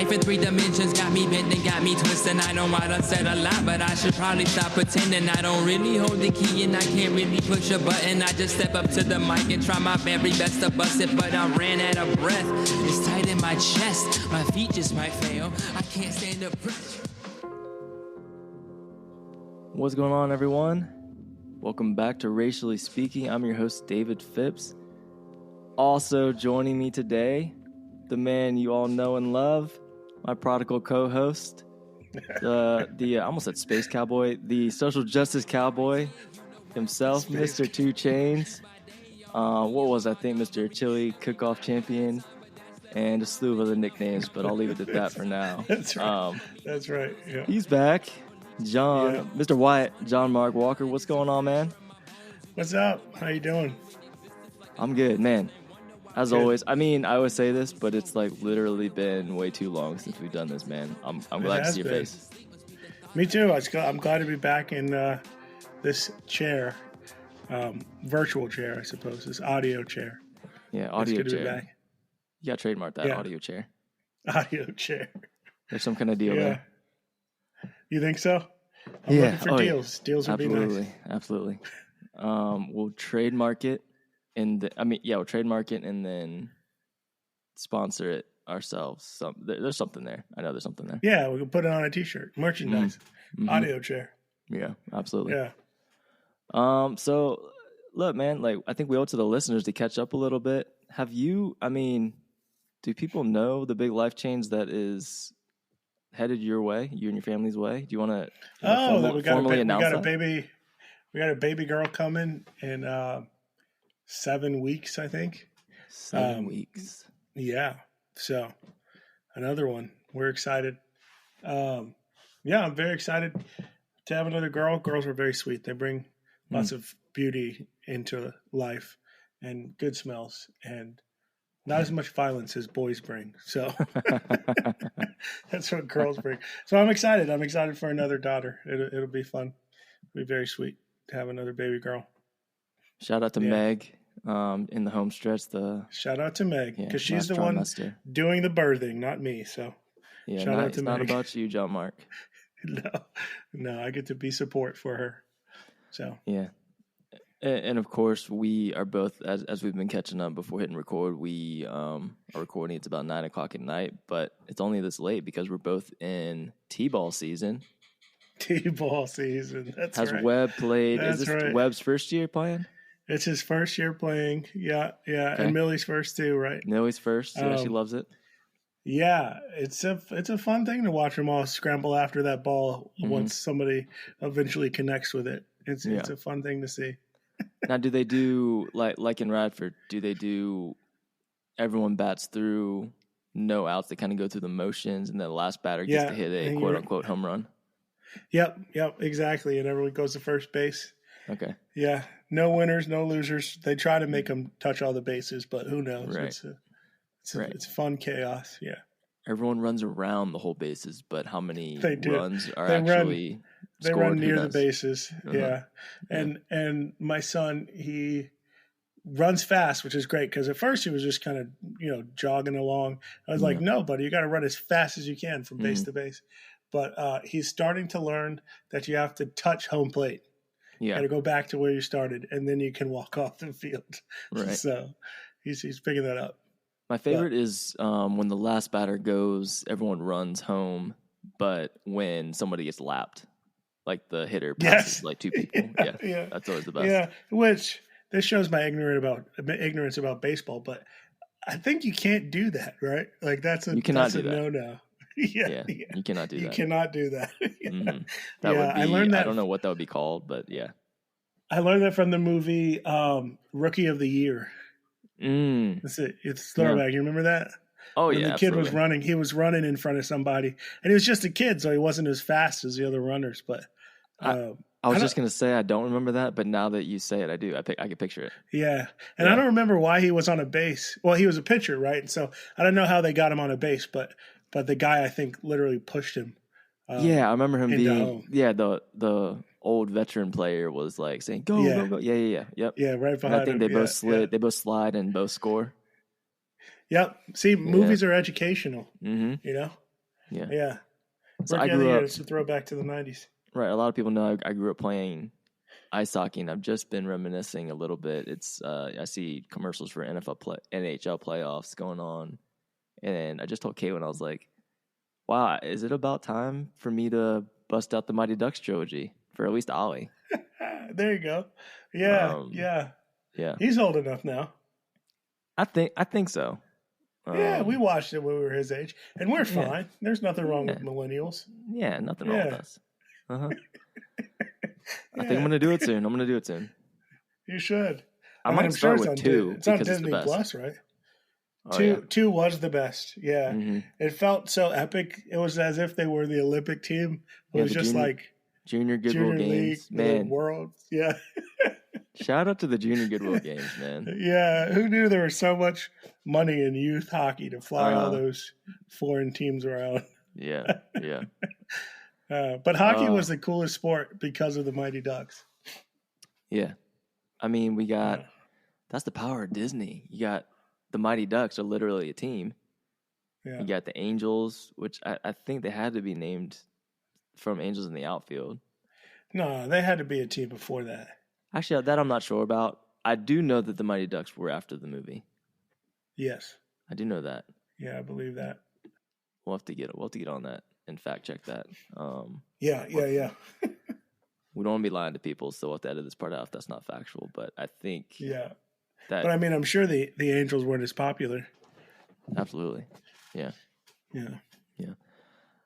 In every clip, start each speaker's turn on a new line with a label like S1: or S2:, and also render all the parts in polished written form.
S1: life in 3 dimensions got me bent and got me twisted. I know I done said a lot, but I should probably stop pretending. I don't really hold the key and I can't really push a button. I just step up to the mic and try my very best to bust it, but I ran out of breath. It's tight in my chest, my feet just might fail. I can't stand the pressure.
S2: What's going on, everyone? Welcome back to Racially Speaking. I'm your host, David Phipps. Also joining me today, the man you all know and love, my prodigal co-host, I almost said space cowboy, the social justice cowboy himself, Mr. 2 Chainz. What was I think, Mr. Chili Cook-Off Champion, and a slew of other nicknames, but I'll leave it at that for now.
S3: That's right. That's right. Yeah.
S2: He's back. John, Mr. Wyatt, John Mark Walker. What's going on, man?
S3: What's up? How you doing?
S2: I'm good, man. As always. I mean, I always say this, but it's like literally been way too long since we've done this, man. I'm glad to see your face.
S3: Me too. I'm glad to be back in this chair, virtual chair, I suppose. This audio chair.
S2: Yeah, audio
S3: it's good
S2: chair.
S3: To be back.
S2: You got to trademark that audio chair.
S3: Audio chair.
S2: There's some kind of deal there.
S3: You think so? I'm looking for deals. Yeah. Deals would be nice.
S2: Absolutely. We'll trademark it, we'll trademark it and then sponsor it ourselves. There's something there. I know there's something there.
S3: Yeah, we can put it on a T-shirt, merchandise, audio chair.
S2: Yeah, absolutely.
S3: Yeah.
S2: So look, man, like I think we owe it to the listeners to catch up a little bit. Do people know the big life change that is headed your way, you and your family's way? Do you want to formally announce that? We got a baby girl coming in 7 weeks, I think. 7 weeks.
S3: Yeah. So another one. We're excited. I'm very excited to have another girl. Girls are very sweet. They bring lots of beauty into life and good smells and not as much violence as boys bring. So that's what girls bring. So I'm excited. I'm excited for another daughter. It'll be fun. It'll be very sweet to have another baby girl.
S2: Shout out to Meg in the home stretch.
S3: Shout out to Meg because she's the one doing the birthing, not me. So shout out to Meg.
S2: It's not about you, John Mark.
S3: No, I get to be support for her. So
S2: yeah. And of course, we are both, as we've been catching up before hitting record, we are recording. It's about 9 o'clock at night, but it's only this late because we're both in T-ball season.
S3: T-ball season, that's right.
S2: Has Webb played?
S3: That's
S2: is this
S3: right.
S2: Webb's first year playing?
S3: It's his first year playing, yeah. Okay. And Millie's first too, right?
S2: Millie's first, yeah, she loves it.
S3: Yeah, it's a fun thing to watch them all scramble after that ball once somebody eventually connects with it. It's a fun thing to see.
S2: Now, do they do, like in Radford, do they do everyone bats through no outs? They kind of go through the motions, and then the last batter gets to hit a quote-unquote home run?
S3: Yep, exactly. And everyone goes to first base.
S2: Okay.
S3: Yeah, no winners, no losers. They try to make them touch all the bases, but who knows?
S2: Right.
S3: It's fun chaos, yeah.
S2: Everyone runs around the whole bases, but how many runs are
S3: They
S2: scored?
S3: Run near the bases, yeah. And my son, he runs fast, which is great because at first he was just kind of jogging along. I was like, no, buddy, you got to run as fast as you can from base to base. But he's starting to learn that you have to touch home plate. You got to go back to where you started, and then you can walk off the field. Right. So he's picking that up.
S2: My favorite is when the last batter goes, everyone runs home, but when somebody gets lapped, like the hitter passes like 2 people. Yeah, that's always the best.
S3: Yeah, which this shows my ignorance about baseball, but I think you can't do that, right? Like that's a no-no. Yeah,
S2: you cannot do that.
S3: You cannot do that.
S2: That would be, I learned that. I don't know what that would be called, but yeah.
S3: I learned that from the movie Rookie of the Year. That's it. It's throwback. You remember that?
S2: Oh,
S3: when
S2: yeah.
S3: The kid was running. He was running in front of somebody, and he was just a kid, so he wasn't as fast as the other runners. But
S2: I was just going to say I don't remember that, but now that you say it, I do. I can picture it.
S3: Yeah, and I don't remember why he was on a base. Well, he was a pitcher, right? And so I don't know how they got him on a base, but the guy I think literally pushed him.
S2: I remember him being the old veteran player was like saying go. Yep.
S3: Yeah, right behind him.
S2: And I think they both slid. They both slide and both score.
S3: Yep. See, movies are educational.
S2: Mm-hmm.
S3: You know.
S2: Yeah.
S3: Yeah.
S2: So
S3: Rookie
S2: I
S3: of the
S2: grew
S3: year.
S2: up,
S3: It's a throwback to the 90s.
S2: right. A lot of people know I grew up playing ice hockey, and I've just been reminiscing a little bit. It's I see commercials for NHL playoffs going on, and I just told Kate when I was like, "Wow, is it about time for me to bust out the Mighty Ducks trilogy for at least Ollie?"
S3: There you go. Yeah.
S2: Um,
S3: Yeah.
S2: yeah,
S3: He's old enough now.
S2: I think so.
S3: Yeah. We watched it when we were his age, and we're
S2: Yeah,
S3: fine. There's nothing wrong
S2: yeah,
S3: with millennials.
S2: yeah. Nothing wrong with
S3: Yeah.
S2: us. Uh-huh. I think I'm
S3: Yeah.
S2: gonna do it soon. I'm gonna do it soon.
S3: You should.
S2: I
S3: I mean,
S2: might
S3: I'm sure
S2: start
S3: it's
S2: with
S3: on
S2: two
S3: it's on
S2: because it's the
S3: Disney
S2: best.
S3: Plus, right?
S2: Oh yeah.
S3: Two was the best. Yeah.
S2: Mm-hmm.
S3: It felt so epic. It was as if they were the Olympic team. It
S2: Yeah,
S3: was
S2: the
S3: just like
S2: Junior Goodwill
S3: Junior League,
S2: games,
S3: the
S2: man.
S3: world. Yeah.
S2: Shout out to the Junior Goodwill games, man.
S3: Yeah. Who knew there was so much money in youth hockey to fly all those foreign teams around?
S2: Yeah, yeah.
S3: But hockey was the coolest sport because of the Mighty Ducks.
S2: Yeah. I mean, that's the power of Disney. You got the Mighty Ducks are literally a team.
S3: Yeah.
S2: You got the Angels, which I think they had to be named from Angels in the Outfield.
S3: No, they had to be a team before that.
S2: Actually, that I'm not sure about. I do know that the Mighty Ducks were after the movie.
S3: Yes.
S2: I do know that.
S3: Yeah, I believe that.
S2: We'll have to get on that and fact check that.
S3: Yeah.
S2: We don't want to be lying to people, so we'll have to edit this part out if that's not factual. But I think
S3: Yeah.
S2: that
S3: But I mean, I'm sure the Angels weren't as popular.
S2: absolutely. Yeah.
S3: Yeah.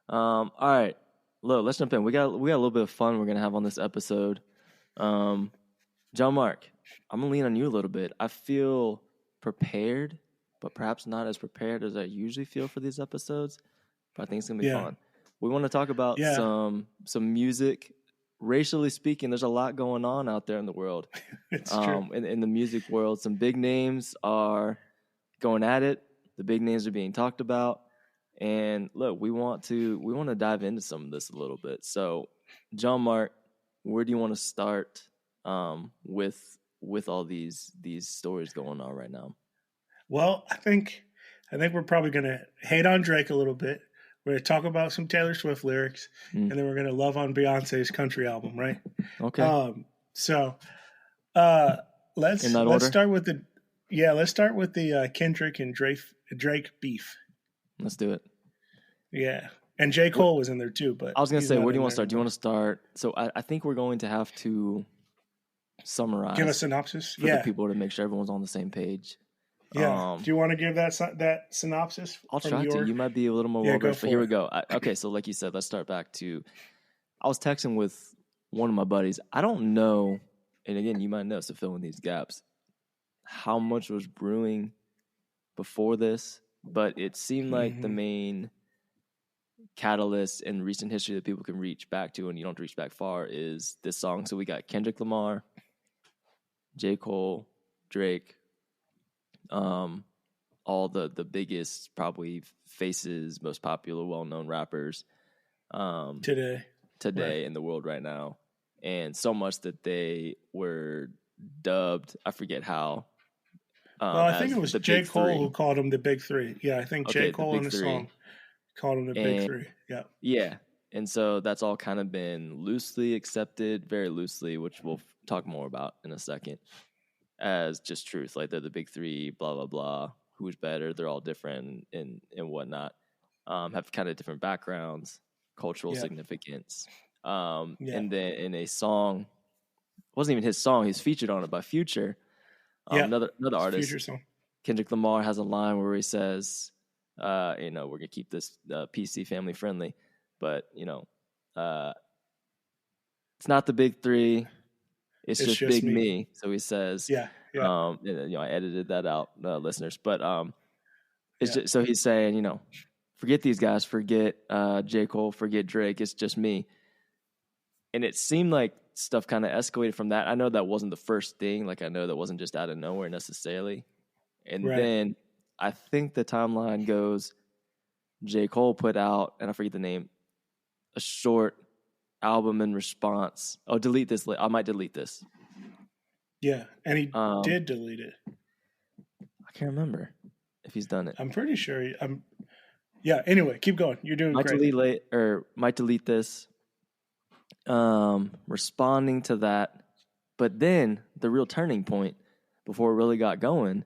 S2: All right. Look, let's jump in. We got a little bit of fun we're gonna have on this episode. John Mark, I'm gonna lean on you a little bit. I feel prepared, but perhaps not as prepared as I usually feel for these episodes. But I think it's gonna be fun. We want to talk about some music. Racially speaking, there's a lot going on out there in the world.
S3: It's true.
S2: In the music world, some big names are going at it. The big names are being talked about. And look, we want to dive into some of this a little bit. So, John Mark, where do you want to start with all these stories going on right now?
S3: Well, I think we're probably gonna hate on Drake a little bit. We're gonna talk about some Taylor Swift lyrics, and then we're gonna love on Beyonce's country album, right?
S2: Okay.
S3: Let's start with the Kendrick and Drake beef.
S2: Let's do it.
S3: Yeah. And J. Cole was in there too, but
S2: I was going to say, where do you want to start? Do you want to start? So I think we're going to have to summarize.
S3: Give a synopsis.
S2: For the people to make sure everyone's on the same page.
S3: Yeah. Do you want to give that synopsis?
S2: I'll try to. You might be a little more well-versed, but here we go. Okay, so like you said, let's start back to, I was texting with one of my buddies. I don't know, and again, you might know, so fill in these gaps, how much was brewing before this, but it seemed like the main catalyst in recent history that people can reach back to, and you don't have to reach back far, is this song. So we got Kendrick Lamar, J. Cole, Drake, all the biggest probably faces, most popular, well-known rappers today in the world right now, and so much that they were dubbed, I forget how.
S3: I think it was J. Cole who called them the Big Three. Yeah, I think J. Cole in the song called them the Big Three. Yeah. Yeah.
S2: And so that's all kind of been loosely accepted, very loosely, which we'll talk more about in a second, as just truth. Like they're the Big Three, blah, blah, blah. Who's better? They're all different and whatnot. Have kind of different backgrounds, cultural significance. And then in a song, it wasn't even his song, he's featured on it by Future. Another artist,
S3: Future song.
S2: Kendrick Lamar has a line where he says, we're going to keep this PC family friendly, but, it's not the Big Three. It's just Big Me. So he says, I edited that out, listeners, but it's just, so he's saying, forget these guys, forget J. Cole, forget Drake. It's just me. And it seemed like stuff kind of escalated from that. I know that wasn't the first thing. Like, I know that wasn't just out of nowhere necessarily. And then I think the timeline goes, J. Cole put out, and I forget the name, a short album in response. Oh, delete this. I might delete this.
S3: Yeah, and he did delete it.
S2: I can't remember if he's done it.
S3: I'm pretty sure. Yeah. Anyway, keep going. You're doing great.
S2: Might delete this. Responding to that, but then the real turning point before it really got going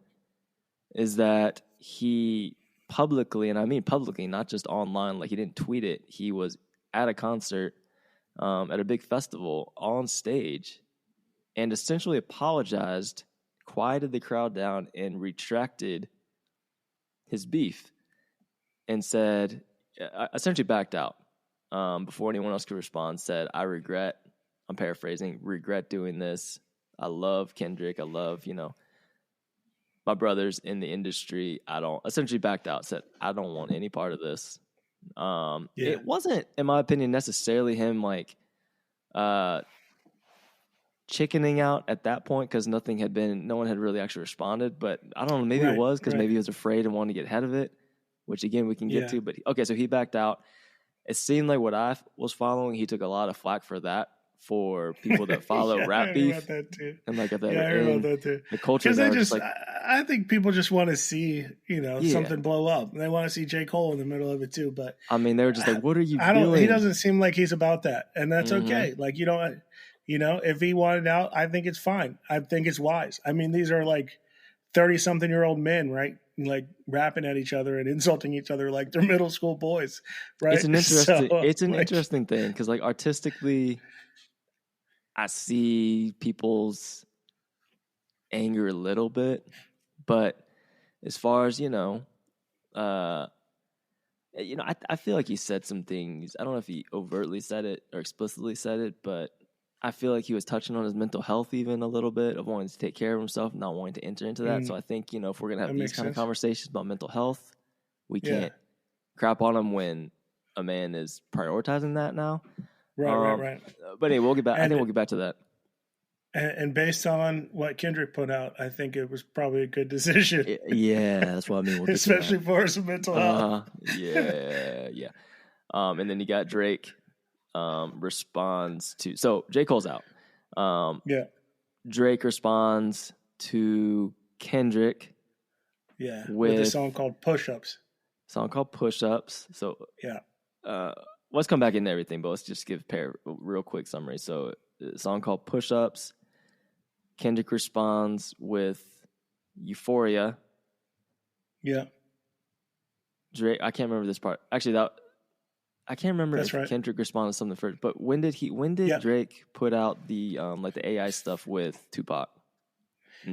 S2: is that he publicly, and I mean publicly, not just online, like he didn't tweet it. He was at a concert, at a big festival on stage, and essentially apologized, quieted the crowd down, and retracted his beef, and said, essentially backed out. Before anyone else could respond, said, I'm paraphrasing, regret doing this. I love Kendrick. I love, my brothers in the industry. Essentially backed out, said, I don't want any part of this. It wasn't, in my opinion, necessarily him like chickening out at that point because no one had really actually responded. But I don't know, maybe it was because maybe he was afraid and wanted to get ahead of it, which again, we can get to. But okay, so he backed out. It seemed like what I was following, he took a lot of flack for that, for people that follow rap beef.
S3: About that too.
S2: And like at that,
S3: I heard about that too.
S2: The culture,
S3: because I think people just want to see, something blow up. They want to see J. Cole in the middle of it too. But
S2: I mean, they were just like, "What are you doing?"
S3: He doesn't seem like he's about that, and that's okay. Like if he wanted out, I think it's fine. I think it's wise. I mean, these are like 30-something-year-old men, right? Like rapping at each other and insulting each other like they're middle school boys, right?
S2: It's an interesting thing because, like, artistically, I see people's anger a little bit, but as far as I feel like he said some things. I don't know if he overtly said it or explicitly said it, but I feel like he was touching on his mental health even a little bit, of wanting to take care of himself, not wanting to enter into that. So I think, if we're going to have these kind of conversations about mental health, we can't crap on him when a man is prioritizing that now.
S3: Right.
S2: But anyway, we'll get back. I think we'll get back to that.
S3: And based on what Kendrick put out, I think it was probably a good decision.
S2: Yeah, that's what I mean. We'll
S3: especially for his mental health.
S2: Yeah. And then you got Drake. Responds to, so J. Cole's out. Drake responds to Kendrick.
S3: Yeah, with a song called Push-Ups.
S2: So let's come back into everything, but let's just give a real quick summary. So a song called Push-Ups. Kendrick responds with Euphoria.
S3: Yeah.
S2: Drake, I can't remember this part. Actually, I can't remember if Kendrick responded to something first, but when did Drake put out the like the AI stuff with Tupac?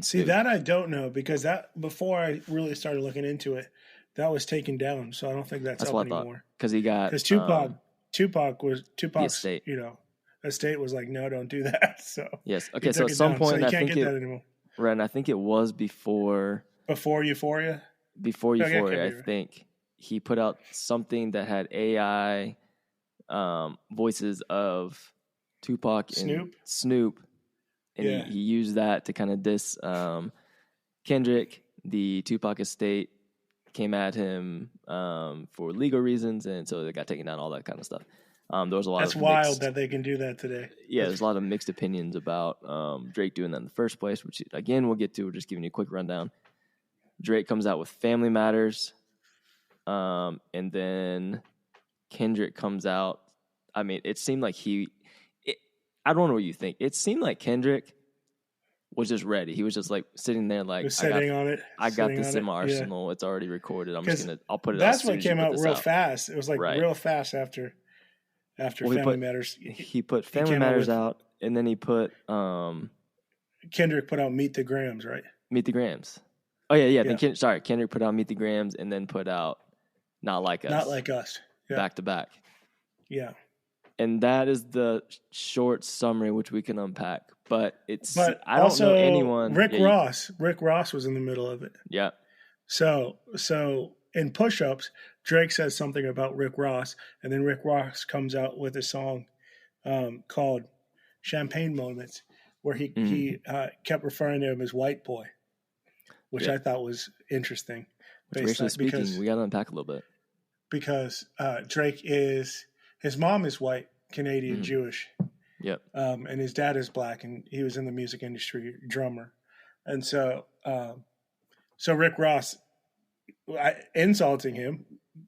S3: See, that I don't know, because that, before I really started looking into it, that was taken down. So I don't think that's up anymore. Because Tupac's
S2: estate.
S3: Estate was like, no, don't do that. So
S2: yes, okay. So at some point,
S3: I think that anymore.
S2: Right, and I think it was before
S3: Euphoria.
S2: Before Euphoria, I think. He put out something that had AI voices of Tupac and Snoop, and he used that to kind of diss Kendrick. The Tupac estate came at him for legal reasons, and so they got taken down, all that kind of stuff. There was a lot. That's
S3: wild that they can do that today.
S2: Yeah, there's a lot of mixed opinions about Drake doing that in the first place, which, again, we'll get to. We're just giving you a quick rundown. Drake comes out with Family Matters. And then Kendrick comes out. I mean, it seemed like I don't know what you think. It seemed like Kendrick was just ready. He was just like sitting there, like, I got this in my arsenal. Yeah. It's already recorded. I'll put it out.
S3: That's what came out real fast. It was like real fast after Family Matters.
S2: He put Family Matters out, and then he put
S3: Kendrick put out Meet the Grams, right?
S2: Meet the Grams. Oh yeah. Kendrick put out Meet the Grams, and then put out Not Like Us. Yeah. Back to back.
S3: Yeah.
S2: And that is the short summary, which we can unpack. But I don't know anyone.
S3: Rick Ross was in the middle of it.
S2: Yeah.
S3: So in Push-Ups, Drake says something about Rick Ross, and then Rick Ross comes out with a song called Champagne Moments, where he kept referring to him as white boy, which I thought was interesting.
S2: Racially speaking, we got to unpack a little bit.
S3: Because Drake his mom is white, Canadian, Jewish.
S2: Yep.
S3: And his dad is black, and he was in the music industry, drummer. And so Rick Ross insulting him,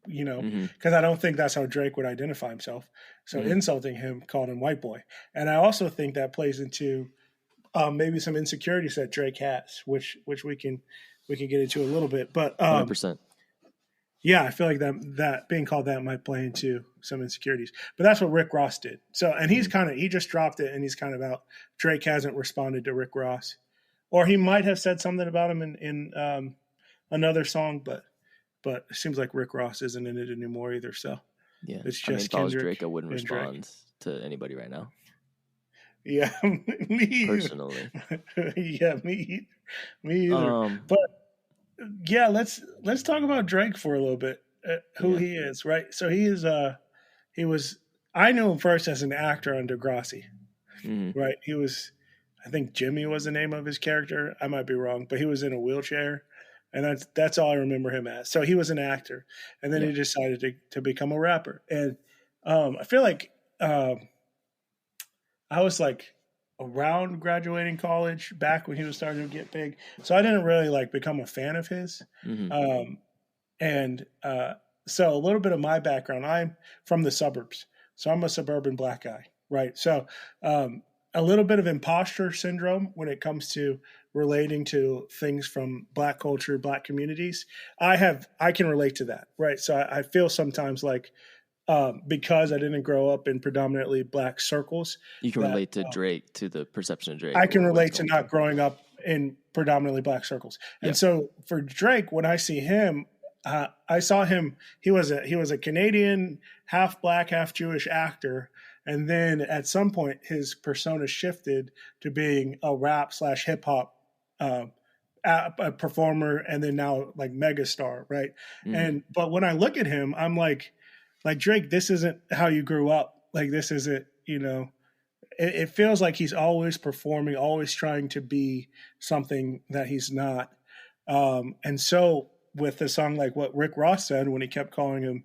S3: because I don't think that's how Drake would identify himself. So insulting him, called him white boy. And I also think that plays into maybe some insecurities that Drake has, which we can get into a little bit. But
S2: 100%.
S3: yeah, I feel like that being called that might play into some insecurities. But that's what Rick Ross did. So, and he just dropped it and he's kind of out. Drake hasn't responded to Rick Ross, or he might have said something about him in another song, but it seems like Rick Ross isn't in it anymore either. So
S2: yeah,
S3: it's just
S2: if I was
S3: Kendrick
S2: Drake, I wouldn't
S3: and
S2: respond
S3: Drake.
S2: to anybody right now.
S3: Yeah, me either.
S2: Personally.
S3: Yeah, me either. But yeah, let's talk about Drake for a little bit. Who he is, right? So he was. I knew him first as an actor on Degrassi, right? He was, I think Jimmy was the name of his character. I might be wrong, but he was in a wheelchair, and that's all I remember him as. So he was an actor, and then he decided to become a rapper. And I feel like I was like around graduating college back when he was starting to get big. So I didn't really like become a fan of his. So a little bit of my background, I'm from the suburbs. So I'm a suburban black guy, right? So a little bit of imposter syndrome when it comes to relating to things from black culture, black communities. I can relate to that, right? So I feel sometimes like, because I didn't grow up in predominantly black circles.
S2: You can relate to Drake, to the perception of Drake.
S3: I can relate to not growing up in predominantly black circles. And so for Drake, when I see him, I saw him, he was a Canadian, half black, half Jewish actor. And then at some point his persona shifted to being a rap / hip hop a performer, and then now like megastar, right? But when I look at him, I'm like Drake, this isn't how you grew up. Like this isn't, it feels like he's always performing, always trying to be something that he's not. And so with a song like what Rick Ross said when he kept calling him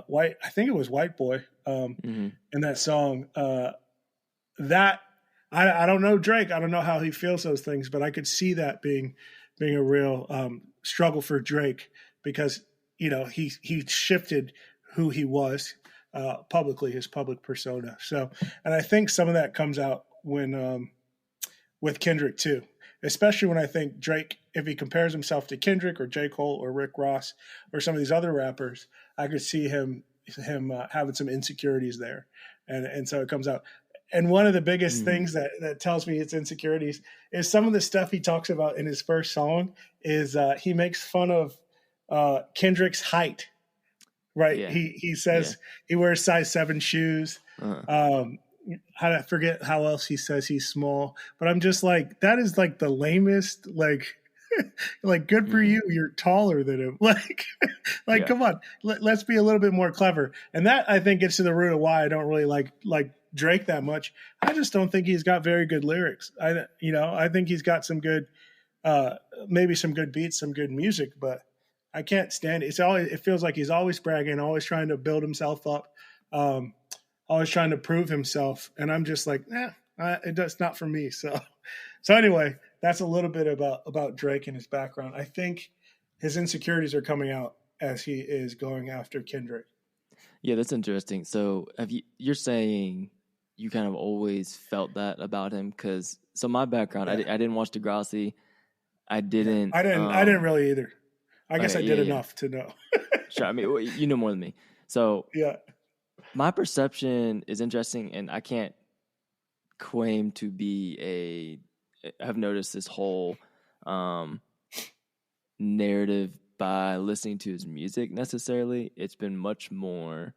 S3: white, I think it was white boy in that song, that I don't know Drake. I don't know how he feels those things, but I could see that being a real struggle for Drake because, he shifted who he was publicly, his public persona. So, and I think some of that comes out when with Kendrick too, especially when I think Drake, if he compares himself to Kendrick or J. Cole or Rick Ross or some of these other rappers, I could see him having some insecurities there. And so it comes out. And one of the biggest things that tells me it's insecurities is some of the stuff he talks about in his first song is he makes fun of Kendrick's height. Right. Yeah. He says he wears size 7 shoes. I forget how else he says he's small, but I'm just like, that is like the lamest, like good for you. You're taller than him. Come on, let's be a little bit more clever. And that I think gets to the root of why I don't really like Drake that much. I just don't think he's got very good lyrics. I think he's got some good, maybe some good beats, some good music, but I can't stand it. It feels like he's always bragging, always trying to build himself up, always trying to prove himself. And I'm just like, it's not for me. So anyway, that's a little bit about Drake and his background. I think his insecurities are coming out as he is going after Kendrick.
S2: Yeah, that's interesting. So you're saying you kind of always felt that about him? So my background, I didn't watch Degrassi. I didn't
S3: really either. I guess I did enough to know.
S2: Sure. I mean, you know more than me. So my perception is interesting, and I can't claim to be I've noticed this whole narrative by listening to his music necessarily. It's been much more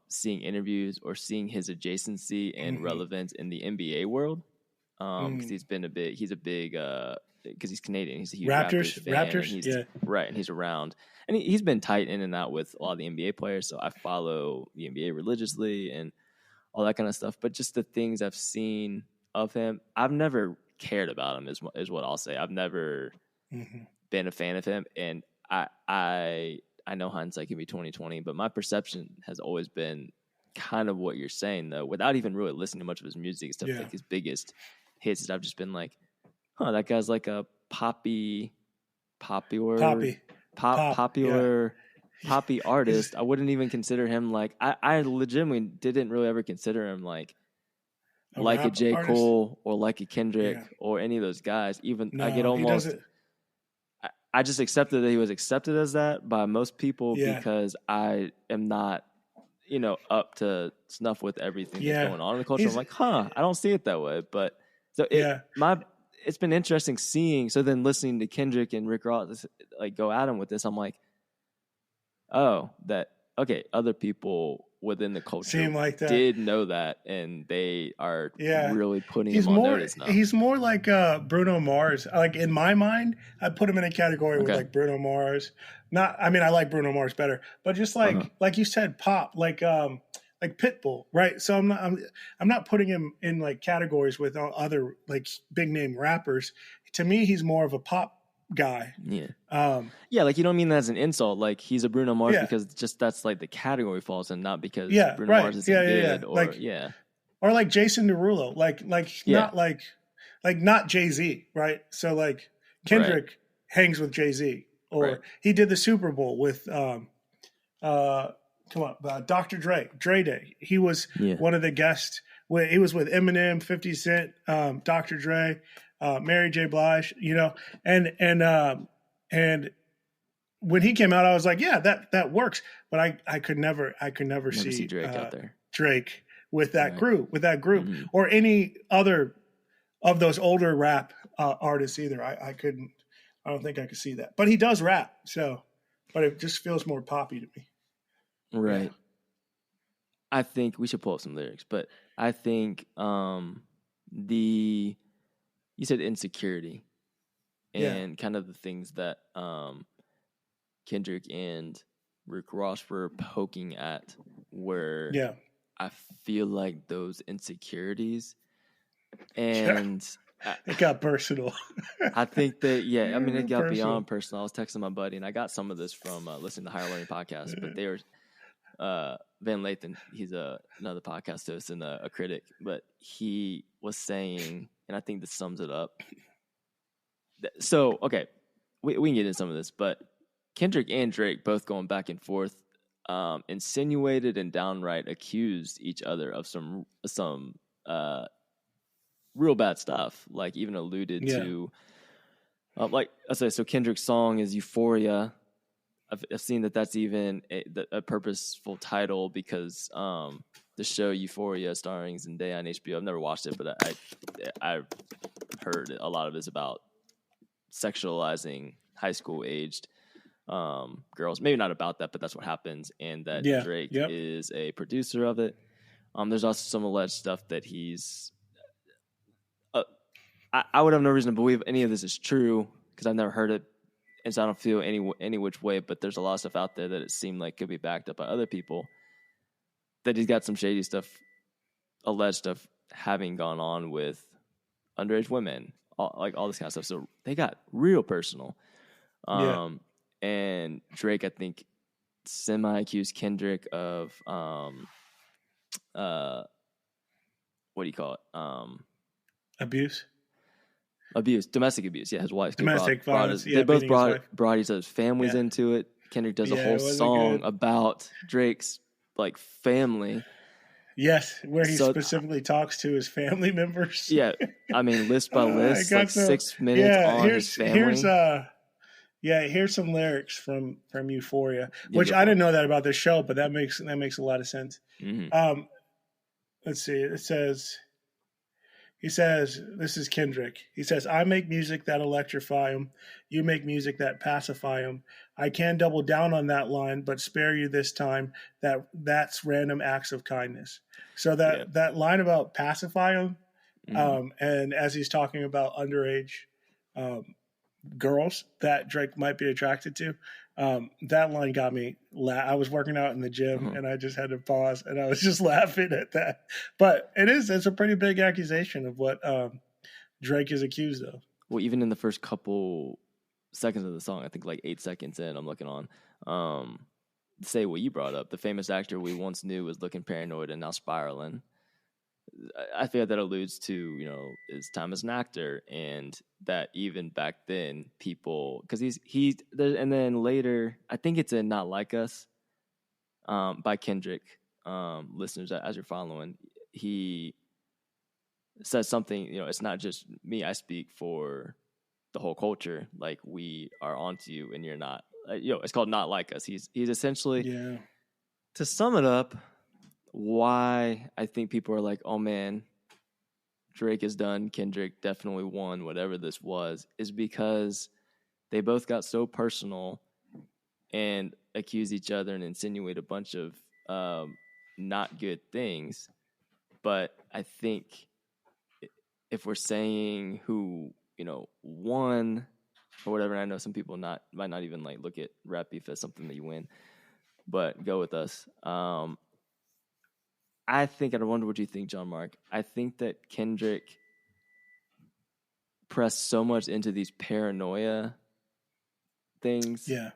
S2: seeing interviews or seeing his adjacency and relevance in the NBA world. Because he's a big because he's Canadian. He's a huge Raptors fan. Right, and he's around. And he's been tight in and out with a lot of the NBA players, so I follow the NBA religiously and all that kind of stuff. But just the things I've seen of him, I've never cared about him, is what I'll say. I've never been a fan of him. And I know hindsight can be 20/20, but my perception has always been kind of what you're saying, though, without even really listening to much of his music. Stuff like his biggest hits, I've just been like, that guy's like a popular poppy artist. I wouldn't even consider him like I legitimately didn't really ever consider him like a J.
S3: artist?
S2: Cole or like a Kendrick
S3: Yeah.
S2: or any of those guys. Even
S3: No,
S2: I get
S3: he
S2: almost.
S3: doesn't.
S2: I just accepted that he was accepted as that by most people
S3: Yeah.
S2: because I am not, up to snuff with everything
S3: Yeah.
S2: that's going on in the culture. I'm like, I don't see it that way. But so it's been interesting seeing. So then listening to Kendrick and Rick Ross like go at him with this, I'm like, other people within the culture
S3: Seem like that.
S2: did know that, and they are really putting him on notice now.
S3: He's more like Bruno Mars. Like in my mind, I put him in a category with like Bruno Mars. I like Bruno Mars better, but just like you said, pop, like Pitbull, right? So I'm not putting him in like categories with other like big name rappers. To me, he's more of a pop guy.
S2: Like you don't mean that as an insult. Like he's a Bruno Mars because just that's like the category falls in, not because Bruno Mars isn't good
S3: or like Jason Derulo, not Jay-Z, right? So like Kendrick hangs with Jay-Z, or he did the Super Bowl with Dr. Dre Day. He was one of the guests. He was with Eminem, 50 Cent, Dr. Dre, Mary J. Blige, and when he came out, I was like, yeah, that works. But I could never see
S2: Drake out there.
S3: Drake with that group, or any other of those older rap artists either. I couldn't. I don't think I could see that. But he does rap, but it just feels more poppy to me.
S2: Right.
S3: Yeah.
S2: I think we should pull up some lyrics, but I think you said insecurity and kind of the things that Kendrick and Rick Ross were poking at where I feel like those insecurities and
S3: it got personal.
S2: I think that, it got beyond personal. I was texting my buddy and I got some of this from listening to Higher Learning Podcast, but they were Van Lathan, he's another podcast host and a critic, but he was saying, and I think this sums it up. So, okay, we can get into some of this, but Kendrick and Drake both going back and forth, insinuated and downright accused each other of some real bad stuff, like even alluded to, like I say, so Kendrick's song is Euphoria. I've seen that's even a purposeful title because the show Euphoria starring Zendaya on HBO. I've never watched it, but I've heard a lot of it is about sexualizing high school aged girls. Maybe not about that, but that's what happens. And that Drake is a producer of it. There's also some alleged stuff that he's. I would have no reason to believe any of this is true because I've never heard it. And so I don't feel any which way, but there's a lot of stuff out there that it seemed like could be backed up by other people. That he's got some shady stuff, alleged stuff, having gone on with underage women, all this kind of stuff. So they got real personal. And Drake, I think, semi-accused Kendrick of, what do you call it?
S3: Abuse,
S2: domestic abuse. Yeah, his wife.
S3: Domestic violence.
S2: They both brought each other's families into it. Kendrick does a whole song about Drake's like family.
S3: Yes, where he specifically talks to his family members.
S2: Yeah, I mean list by list, like 6 minutes on his family.
S3: Here's some lyrics from Euphoria, which I didn't know that about this show, but that makes a lot of sense.
S2: Mm-hmm.
S3: Let's see. He says, this is Kendrick. He says, I make music that electrify them. You make music that pacify them. I can double down on that line, but spare you this time. That's random acts of kindness. So that line about pacify them, and as he's talking about underage girls that Drake might be attracted to, that line got me. I was working out in the gym and I just had to pause and I was just laughing at that. But it's a pretty big accusation of what Drake is accused of.
S2: Well, even in the first couple seconds of the song, I think like 8 seconds in, I'm looking on, say what you brought up. The famous actor we once knew was looking paranoid and now spiraling. I feel that alludes to, you know, his time as an actor, and that even back then people, because he's there, and then later I think it's in Not Like Us, by Kendrick. Listeners, as you're following, he says something, you know, it's not just me, I speak for the whole culture, like we are onto you and you're not, you know, it's called Not Like Us. He's essentially,
S3: Yeah.
S2: to sum it up, why I think people are like, oh man, Drake is done, Kendrick definitely won, whatever this was, is because they both got so personal and accuse each other and insinuate a bunch of not good things. But I think if we're saying who, you know, won or whatever, and I know some people might not even like look at rap beef as something that you win, but go with us. I think, and I wonder what you think, John Mark. I think that Kendrick pressed so much into these paranoia things,
S3: Yeah.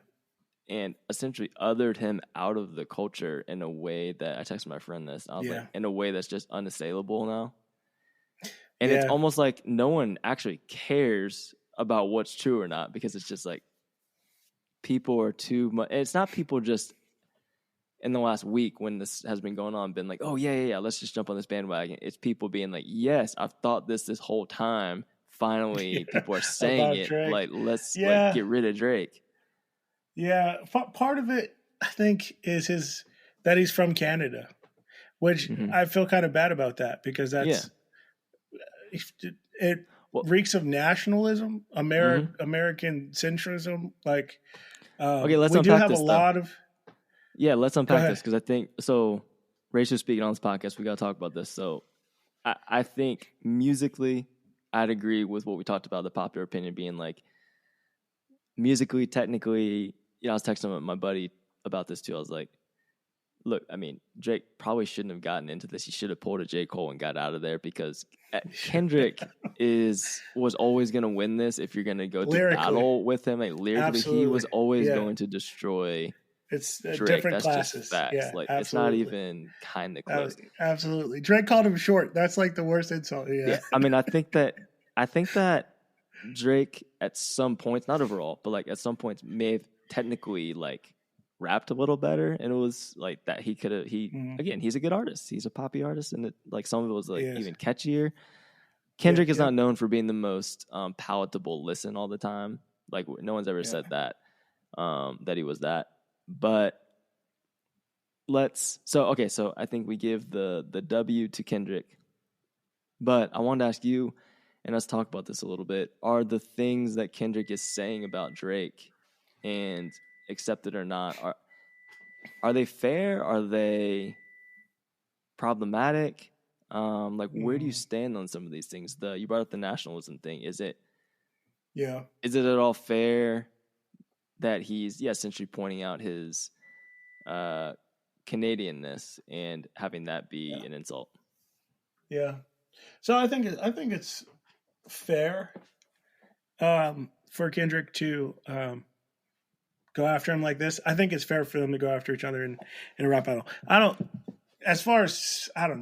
S2: and essentially othered him out of the culture in a way that, I texted my friend this, I was like, in a way that's just unassailable now. And it's almost like no one actually cares about what's true or not, because it's just like people are too much. It's not people just in the last week when this has been going on, been like, oh, yeah, let's just jump on this bandwagon. It's people being like, yes, I've thought this whole time. Finally, people are saying it.
S3: Drake.
S2: Like, let's like get rid of Drake.
S3: Yeah. Part of it, I think, is that he's from Canada, which I feel kind of bad about that, because that's it reeks of nationalism, American centrism. Like,
S2: okay, let's
S3: we do
S2: unpack
S3: have
S2: this,
S3: a lot of.
S2: Yeah, let's unpack this, because I think, so racially speaking on this podcast, we got to talk about this. So I think musically, I'd agree with what we talked about, the popular opinion being like, musically, technically, you know, I was texting my buddy about this too. I was like, look, I mean, Drake probably shouldn't have gotten into this. He should have pulled a J. Cole and got out of there, because Kendrick was always going to win this if you're going to go to battle with him. Like, lyrically, he was always going to destroy.
S3: It's
S2: Drake.
S3: different
S2: That's
S3: classes.
S2: Just facts.
S3: Yeah,
S2: like,
S3: absolutely.
S2: It's not even kind of close.
S3: Absolutely. Drake called him short. That's like the worst insult. Yeah.
S2: I mean, I think that Drake at some points, not overall, but like at some points, may have technically like rapped a little better, and it was like that he could have. Again, he's a good artist. He's a poppy artist, and like some of it was like even catchier. Kendrick is not known for being the most palatable listen all the time. Like, no one's ever said that he was that. But so I think we give the W to Kendrick. But I wanted to ask you, and let's talk about this a little bit, are the things that Kendrick is saying about Drake, and accepted or not, are they fair? Are they problematic? Like, where do you stand on some of these things? You brought up the nationalism thing. Is it at all fair that he's essentially pointing out his Canadianness and having that be an insult?
S3: Yeah. So I think it's fair for Kendrick to go after him like this. I think it's fair for them to go after each other in a rap battle. I don't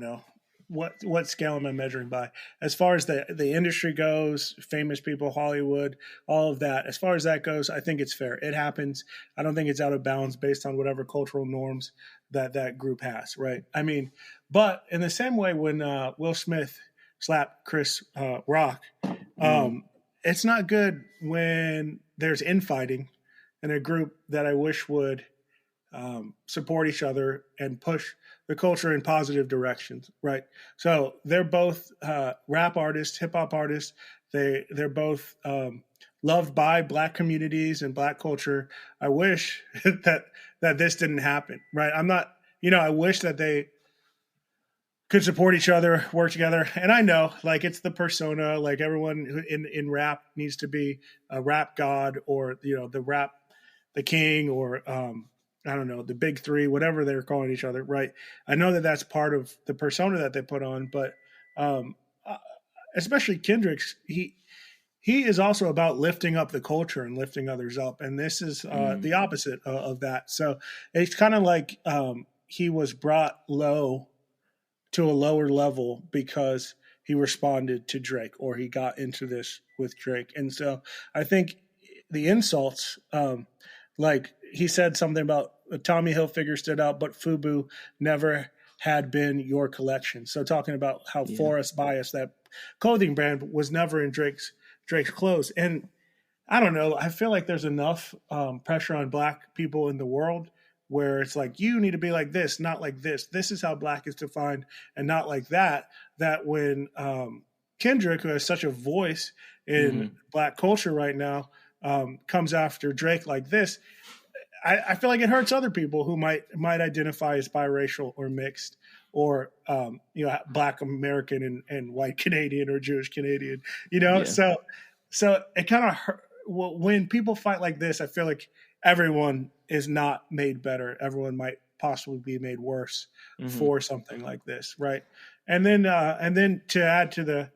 S3: know what scale am I measuring by? As far as the industry goes, famous people, Hollywood, all of that, as far as that goes, I think it's fair. It happens. I don't think it's out of bounds based on whatever cultural norms that group has, right? I mean, but in the same way, when Will Smith slapped Chris Rock, it's not good when there's infighting in a group that I wish would support each other and push the culture in positive directions, right? So they're both rap artists, hip hop artists. They're both loved by Black communities and Black culture. I wish that this didn't happen, right? I'm not, I wish that they could support each other, work together. And I know, like, it's the persona, like everyone in rap needs to be a rap god, or, the king, or I don't know, the big three, whatever they're calling each other, right? I know that that's part of the persona that they put on, but especially Kendrick's, he is also about lifting up the culture and lifting others up. And this is the opposite of that. So it's kind of like he was brought low to a lower level because he responded to Drake or he got into this with Drake. And so I think the insults, like he said something about Tommy Hilfiger stood out, but FUBU never had been your collection. So talking about how Forest Bias, that clothing brand, was never in Drake's clothes. And I don't know, I feel like there's enough pressure on Black people in the world where it's like, you need to be like this, not like this. This is how Black is defined and not like that. That when Kendrick, who has such a voice in Black culture right now, comes after Drake like this, I feel like it hurts other people who might identify as biracial or mixed or Black American and white Canadian or Jewish Canadian, So it kind of hurt. When people fight like this, I feel like everyone is not made better. Everyone might possibly be made worse for something like this, right? And then to add to the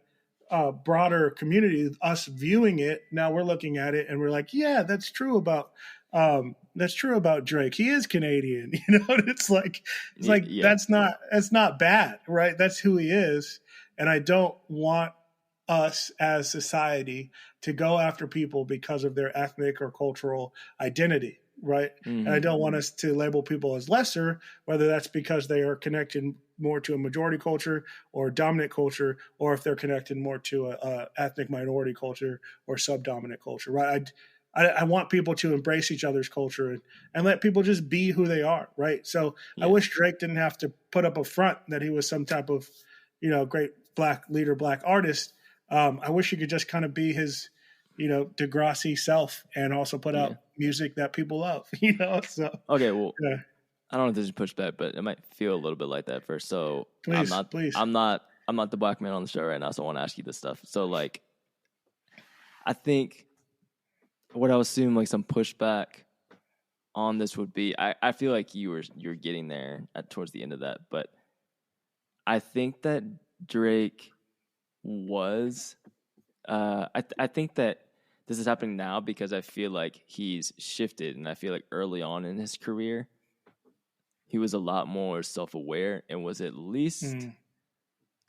S3: broader community, us viewing it, now we're looking at it and we're like, yeah, that's true about Drake. He is Canadian, It's like that's not bad, right? That's who he is, and I don't want us as society to go after people because of their ethnic or cultural identity, right? And I don't want us to label people as lesser, whether that's because they are connected more to a majority culture or dominant culture, or if they're connected more to a ethnic minority culture or subdominant culture, right? I want people to embrace each other's culture and let people just be who they are, right? So I wish Drake didn't have to put up a front that he was some type of, great Black leader, Black artist. I wish he could just kind of be his, Degrassi self and also put out music that people love, So
S2: okay, well, I don't know if this is pushback, but it might feel a little bit like that first. So
S3: please.
S2: I'm not the Black man on the show right now, so I want to ask you this stuff. So like, I think what I would assume like some pushback on this would be, I feel like you're getting there towards the end of that, but I think that Drake was I think that this is happening now because I feel like he's shifted, and I feel like early on in his career he was a lot more self-aware and was at least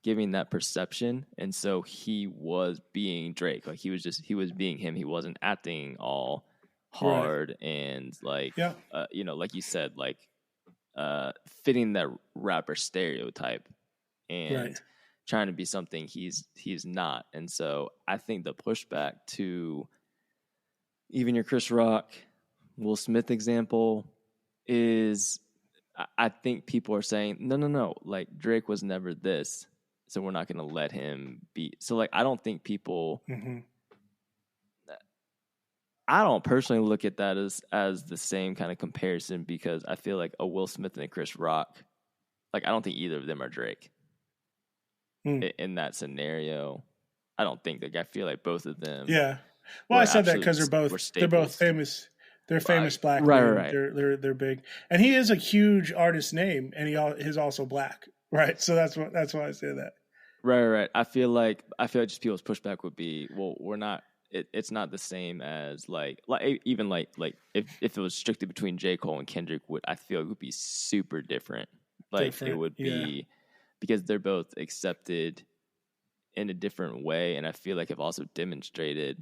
S2: giving that perception, and so he was being Drake. Like he was being him. He wasn't acting all hard and like like you said, like fitting that rapper stereotype and trying to be something he's not. And so I think the pushback to even your Chris Rock, Will Smith example is, I think people are saying, no, like Drake was never this, so we're not going to let him be. So like, I don't think people, I don't personally look at that as the same kind of comparison, because I feel like a Will Smith and a Chris Rock, like I don't think either of them are Drake. In that scenario, I don't think. Like I feel like both of them.
S3: Yeah. Well, I said that because they're both famous. They're famous Black men. Right. They're big, and he is a huge artist name, and he's also Black, right? So that's why I say that.
S2: Right. I feel like just people's pushback would be, well, we're not. It's not the same as like even like if it was strictly between J. Cole and Kendrick, I feel it would be super different. Like it would be. Because they're both accepted in a different way, and I feel like have also demonstrated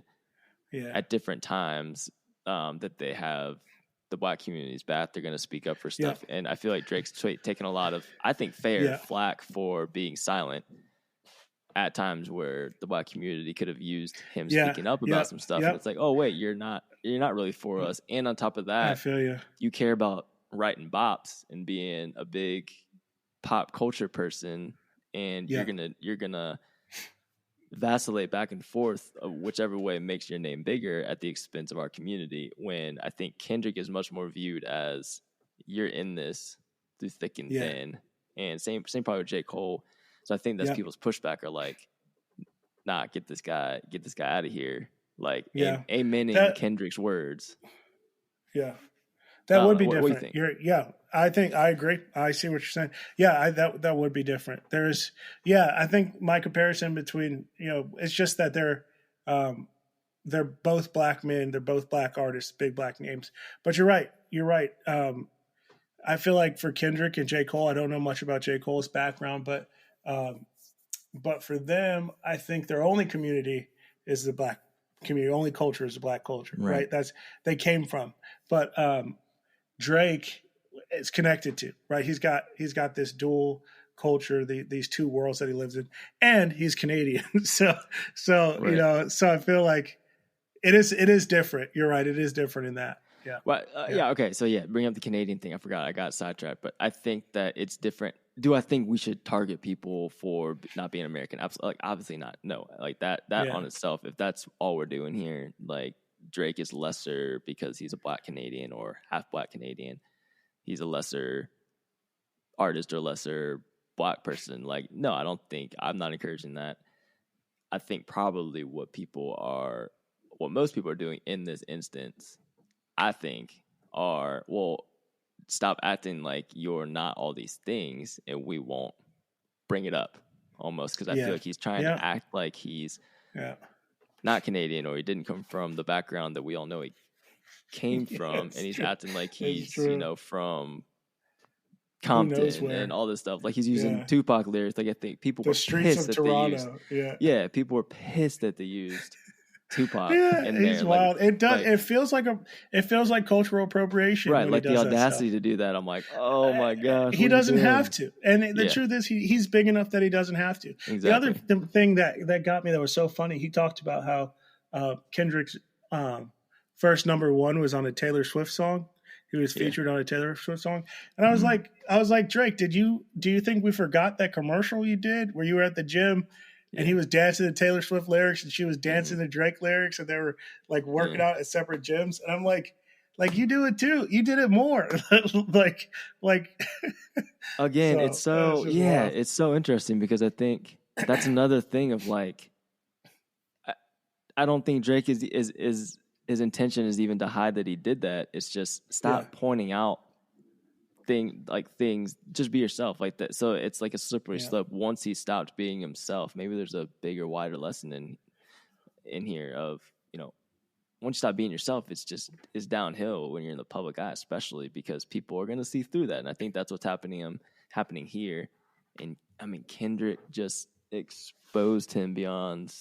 S2: at different times that they have the Black community's back. They're going to speak up for stuff, and I feel like Drake's taken a lot of, I think, fair flack for being silent at times where the Black community could have used him speaking up about some stuff. And it's like, oh wait, you're not really for us, and on top of that,
S3: I feel
S2: you care about writing bops and being a big pop culture person, and you're gonna vacillate back and forth of whichever way makes your name bigger at the expense of our community, when I think Kendrick is much more viewed as you're in this through thick and thin, and same probably with J. Cole. So I think that's people's pushback are like, nah, get this guy out of here, like amening Kendrick's words.
S3: That would be different.
S2: What do you think?
S3: I think I agree. I see what you're saying. That would be different. I think my comparison between, it's just that they're both Black men. They're both Black artists, big Black names. But you're right. I feel like for Kendrick and J. Cole, I don't know much about J. Cole's background, but But for them, I think their only community is the black community. Only culture is the black culture, right? That's they came from. But Drake is connected to, right? He's got this dual culture, these two worlds that he lives in, and he's Canadian. so so I feel like it is different. You're right, it is different in that. Yeah.
S2: Well, okay. So bring up the Canadian thing. I forgot. I got sidetracked, but I think that it's different. Do I think we should target people for not being American? Like, obviously not. No, like that on itself. If that's all we're doing here, like Drake is lesser because he's a Black Canadian or half Black Canadian. He's a lesser artist or lesser Black person. Like, no, I don't think. I'm not encouraging that. I think probably what most people are doing in this instance, I think, are, well, stop acting like you're not all these things and we won't bring it up, almost, because I feel like he's trying to act like he's not Canadian, or he didn't come from the background that we all know he came from, and he's acting like he's from Compton and all this stuff. Like, he's using Tupac lyrics. Like, I think people were pissed that Toronto. They used people were pissed that they used Tupac in there.
S3: He's wild. It does. It feels like cultural appropriation,
S2: right? Like the audacity to do that. I'm like, oh my gosh,
S3: he doesn't have to. And the truth is, he's big enough that he doesn't have to. Exactly. The other thing that got me that was so funny, he talked about how Kendrick's first number one was on a Taylor Swift song. He was featured on a Taylor Swift song, and I was like, Drake, do you think we forgot that commercial you did where you were at the gym? And he was dancing to Taylor Swift lyrics, and she was dancing to Drake lyrics, and they were like working out at separate gyms. And I'm like you do it too. You did it more. like
S2: again, it's so wild. It's so interesting because I think that's another thing of like, I don't think Drake is his intention is even to hide that he did that. It's just stop pointing out things, just be yourself like that. So it's like a slippery slope. Once he stopped being himself, maybe there's a bigger, wider lesson in here of, once you stop being yourself, it's downhill when you're in the public eye, especially because people are going to see through that. And I think that's what's happening here. And I mean, Kendrick just exposed him beyond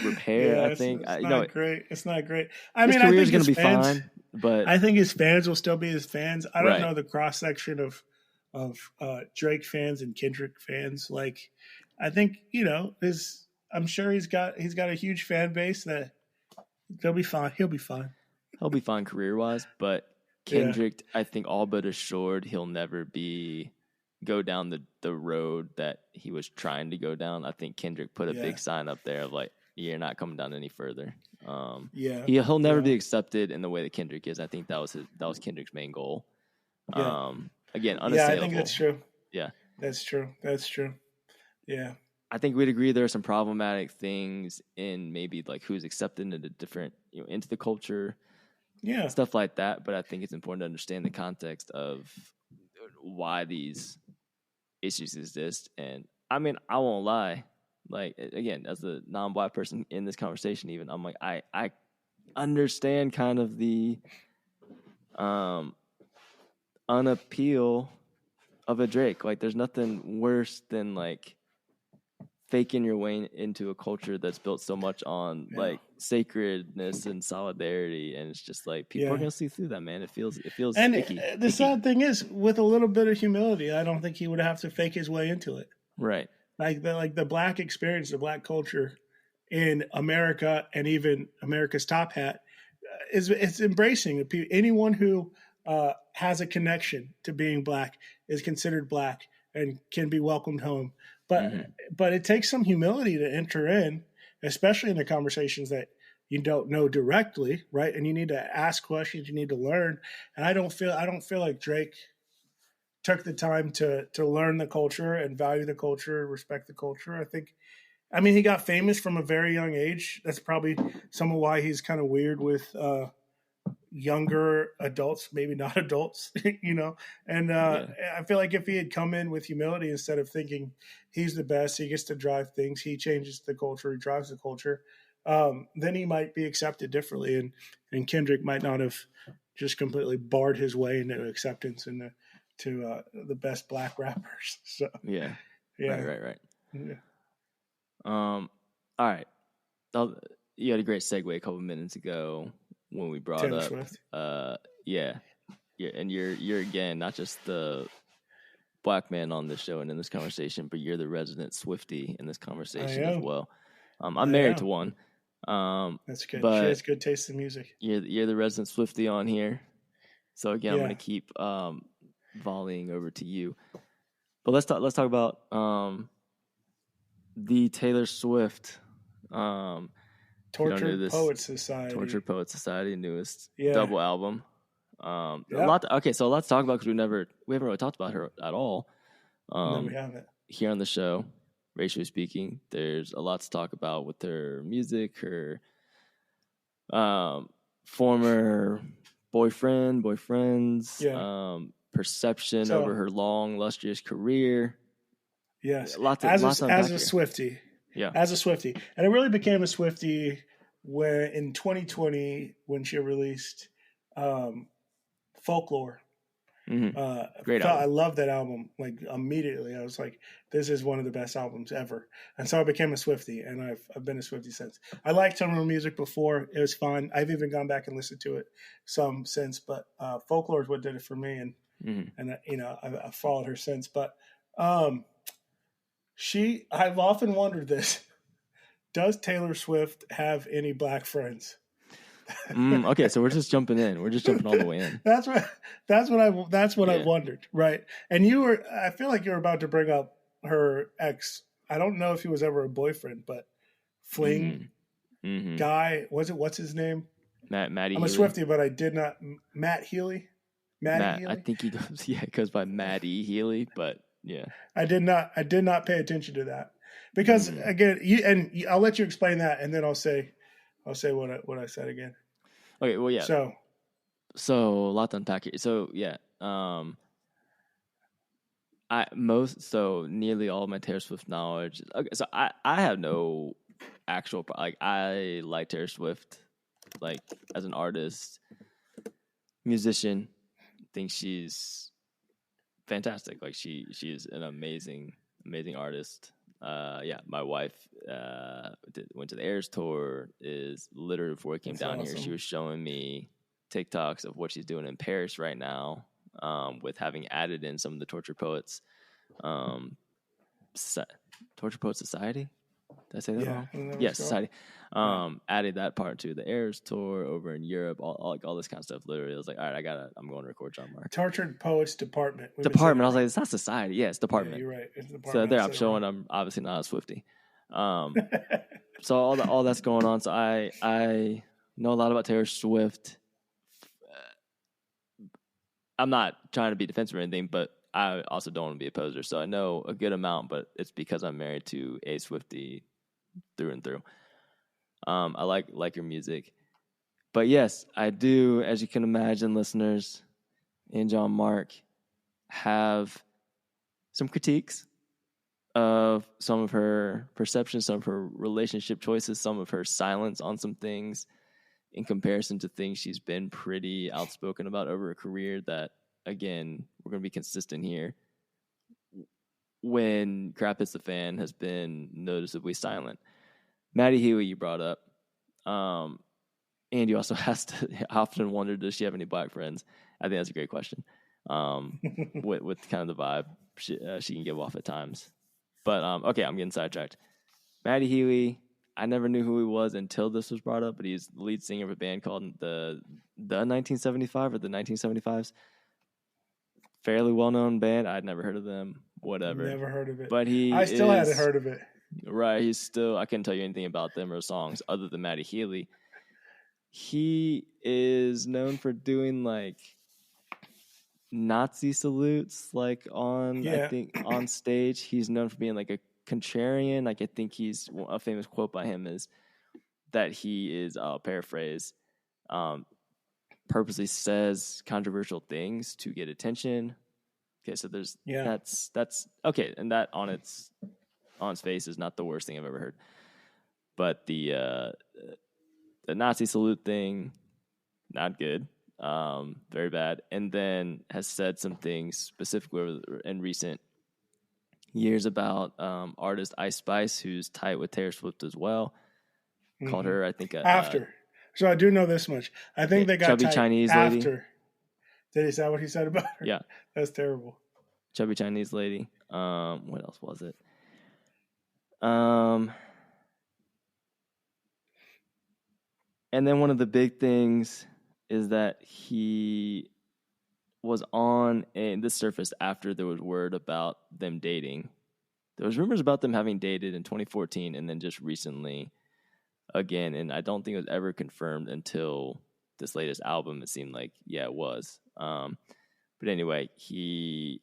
S2: repair. I think
S3: it's not great. It's not great. I
S2: mean,
S3: I think
S2: his career's going to be fine. But
S3: I think his fans will still be his fans. I don't know the cross section of Drake fans and Kendrick fans. Like, I think I'm sure he's got a huge fan base that they'll be fine. He'll be fine.
S2: He'll be fine career wise. But Kendrick, I think all but assured he'll never go down the road that he was trying to go down. I think Kendrick put a big sign up there of like, you're not coming down any further. He'll never be accepted in the way that Kendrick is. I think that was Kendrick's main goal. Again, unassailable.
S3: Yeah, I think that's true.
S2: Yeah,
S3: that's true. Yeah,
S2: I think we'd agree there are some problematic things in maybe like who's accepted into different, into the culture, stuff like that. But I think it's important to understand the context of why these issues exist. And I mean, I won't lie. Like, again, as a non-Black person in this conversation, even, I'm like, I understand kind of the unappeal of a Drake. Like, there's nothing worse than like faking your way into a culture that's built so much on like sacredness and solidarity, and it's just like people are gonna see through that, man. It feels
S3: and
S2: icky.
S3: The sad thing is, with a little bit of humility, I don't think he would have to fake his way into it.
S2: Right.
S3: Like the Black experience, the Black culture in America, and even America's top hat, it's embracing anyone who has a connection to being Black is considered Black and can be welcomed home. But it takes some humility to enter in, especially in the conversations that you don't know directly, right? And you need to ask questions, you need to learn. And I don't feel like Drake took the time to learn the culture and value the culture, respect the culture. I mean, he got famous from a very young age. That's probably some of why he's kind of weird with younger adults, maybe not adults, And I feel like if he had come in with humility instead of thinking he's the best, he gets to drive things, he changes the culture, he drives the culture, then he might be accepted differently. And Kendrick might not have just completely barred his way into acceptance in the best black rappers. So
S2: Yeah.
S3: yeah,
S2: Right.
S3: yeah.
S2: All right. You had a great segue a couple minutes ago when we brought
S3: Taylor
S2: up,
S3: Swift.
S2: yeah, and you're again not just the black man on this show and in this conversation, but you're the resident Swiftie in this conversation as well. I'm married to one.
S3: That's good.
S2: But
S3: she has good taste in music.
S2: You're the resident Swiftie on here. So again, I'm
S3: Yeah.
S2: going to keep volleying over to you. But let's talk about the Taylor Swift
S3: Tortured Poets Society.
S2: Tortured Poets Society, newest
S3: Yeah.
S2: double album. A lot to talk about because we haven't really talked about her at all.
S3: No, we haven't.
S2: Here on the show, racially speaking, there's a lot to talk about with her music, her former boyfriends, perception over her long, illustrious career.
S3: Yes,
S2: as a
S3: Swiftie.
S2: Yeah,
S3: as a Swiftie, and it really became a Swiftie when in 2020 when she released Folklore.
S2: Great album.
S3: I love that album. Like immediately, I was like, "This is one of the best albums ever." And so I became a Swiftie, and I've been a Swiftie since. I liked some of her music before; it was fun. I've even gone back and listened to it some since, but Folklore is what did it for me, and I've followed her since. But I've often wondered this: does Taylor Swift have any black friends?
S2: Okay, so we're just jumping in. We're just jumping all the way in.
S3: That's what I wondered, right? And I feel like you were about to bring up her ex. I don't know if he was ever a boyfriend, but fling guy. What's his name?
S2: Matty.
S3: I'm a Swiftie, but I did not. Matt Healy. Healy?
S2: I think he goes. Yeah, it goes by Matty Healy, but yeah.
S3: I did not pay attention to that because again, I'll let you explain that, and then I'll say what I said again.
S2: Okay, well, yeah. So a lot to unpack here. So yeah, nearly all of my Taylor Swift knowledge. Okay, so I have no actual I like Taylor Swift, like as an artist, musician. Think she's fantastic. Like she is an amazing artist. My wife went to the Airs tour. Is literally before we came down here, she was showing me TikToks of what she's doing in Paris right now, with having added in some of the Tortured Poets, Tortured Poets Society. Did I say that wrong? Yes, Society. Added that part to the Airs tour over in Europe, all this kind of stuff. Literally, I was like, all right, I'm going to record John Mark.
S3: Tortured Poets Department.
S2: I was like, it's not Society. Yeah, it's Department.
S3: Yeah, you're right. It's Department.
S2: So there, I'm showing I'm obviously not a Swiftie. So all that's going on. So I know a lot about Taylor Swift. I'm not trying to be defensive or anything, but I also don't want to be a poser. So I know a good amount, but it's because I'm married to a Swiftie through and through. I like your music. But yes, I do, as you can imagine, listeners, and John Mark have some critiques of some of her perceptions, some of her relationship choices, some of her silence on some things in comparison to things she's been pretty outspoken about over her career that, again, we're going to be consistent here. When crap hits the fan, has been noticeably silent. Matty Healy, you brought up. And you also asked, I often wondered, does she have any black friends? I think that's a great question. With kind of the vibe she can give off at times. But, okay, I'm getting sidetracked. Matty Healy, I never knew who he was until this was brought up, but he's the lead singer of a band called the 1975 or the 1975s. Fairly well-known band. I'd never heard of them. Whatever.
S3: Never heard of it.
S2: But
S3: I still hadn't heard of it.
S2: Right. I couldn't tell you anything about them or songs other than Matty Healy. He is known for doing like Nazi salutes, like I think on stage. He's known for being like a contrarian. Like I think a famous quote by him is that he is, I'll paraphrase, purposely says controversial things to get attention. Okay, so there's that's okay, and that on its face is not the worst thing I've ever heard. But the Nazi salute thing, not good. very bad. And then has said some things specifically in recent years about artist Ice Spice, who's tight with Taylor Swift as well. Called her, I think,
S3: after. So I do know this much. I think they got
S2: chubby
S3: tight
S2: Chinese
S3: after.
S2: lady.
S3: Did he say what he said about her?
S2: Yeah,
S3: That's terrible.
S2: chubby Chinese lady. What else was it? And then one of the big things is that he was on, and this surfaced after there was word about them dating. There was rumors about them having dated in 2014 and then just recently again, and I don't think it was ever confirmed until this latest album. It seemed like, yeah, it was. But anyway, he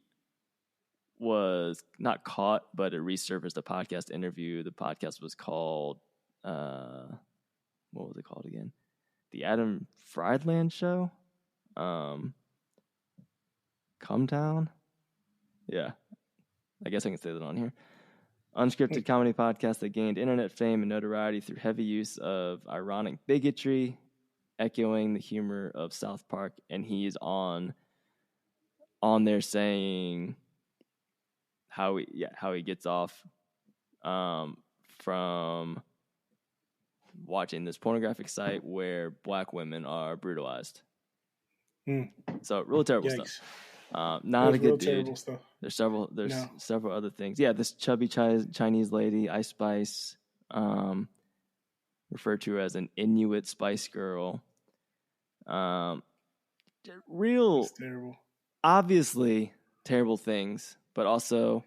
S2: was not caught, but it resurfaced a podcast interview. The podcast was called, what was it called again? The Adam Friedland Show? Cumtown? Yeah. I guess I can say that on here. Unscripted comedy podcast that gained internet fame and notoriety through heavy use of ironic bigotry, echoing the humor of South Park. And he's on there saying how he gets off from watching this pornographic site where black women are brutalized. So really terrible stuff. Not a good dude. There's several other things. Yeah, this chubby Chinese lady, Ice Spice, referred to as an Inuit Spice Girl. Real, obviously terrible things, but also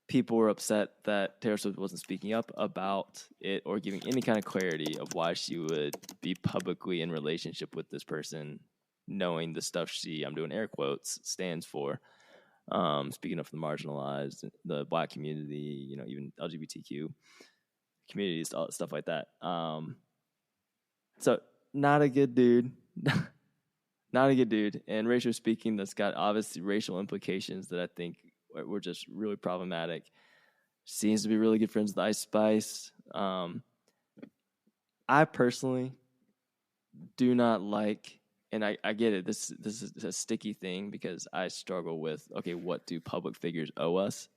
S2: people were upset that Taylor Swift wasn't speaking up about it or giving any kind of clarity of why she would be publicly in relationship with this person, knowing the stuff she, I'm doing air quotes, stands for. Speaking of the marginalized, the black community, even LGBTQ communities, stuff like that. So not a good dude. Not a good dude. And racially speaking, that's got obviously racial implications that I think were just really problematic. Seems to be really good friends with Ice Spice. I personally do not like, and I get it, this is a sticky thing because I struggle with, okay, what do public figures owe us?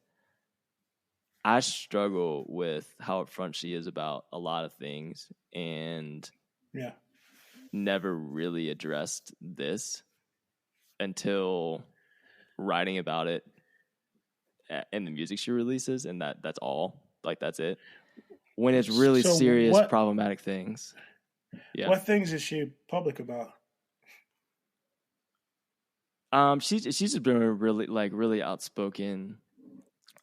S2: I struggle with how upfront she is about a lot of things and never really addressed this until writing about it in the music she releases, and that's all. Like, that's it. When it's really serious, problematic things. Yeah.
S3: What things is she public about?
S2: She's just been a really outspoken,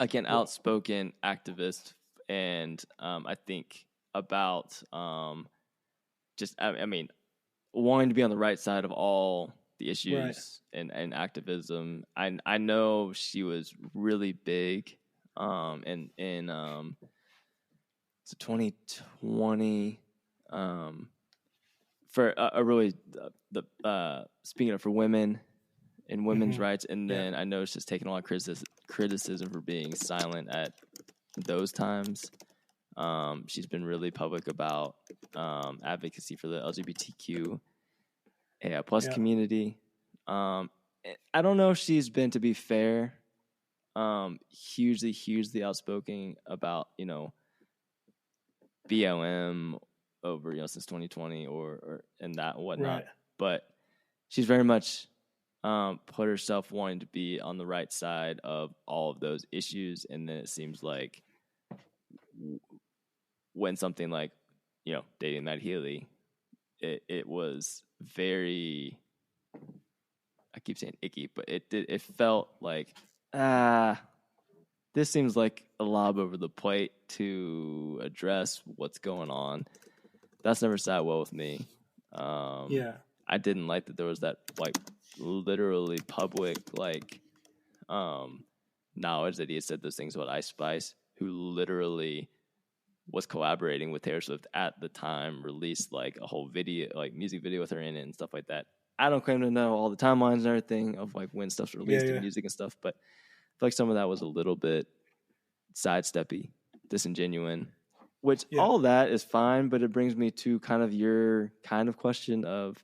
S2: outspoken activist, and I think about wanting to be on the right side of all the issues and activism. I know she was really big in 2020 for a really speaking up for women and women's rights, and then I know she's taken a lot of criticism for being silent at those times. She's been really public about advocacy for the LGBTQ plus community. I don't know if she's been, to be fair, hugely outspoken about BLM over since 2020 or and that and whatnot. But she's very much put herself wanting to be on the right side of all of those issues, and then it seems like when something like dating Matt Healy, it was very, I keep saying icky, but it felt like this seems like a lob over the plate to address what's going on. That's never sat well with me. I didn't like that there was that literally public knowledge that he had said those things about Ice Spice, who literally was collaborating with Taylor Swift at the time, released a whole video, music video with her in it and stuff like that. I don't claim to know all the timelines and everything of when stuff's released and music and stuff, but I feel like some of that was a little bit sidesteppy, disingenuine, which all of that is fine, but it brings me to kind of your kind of question of,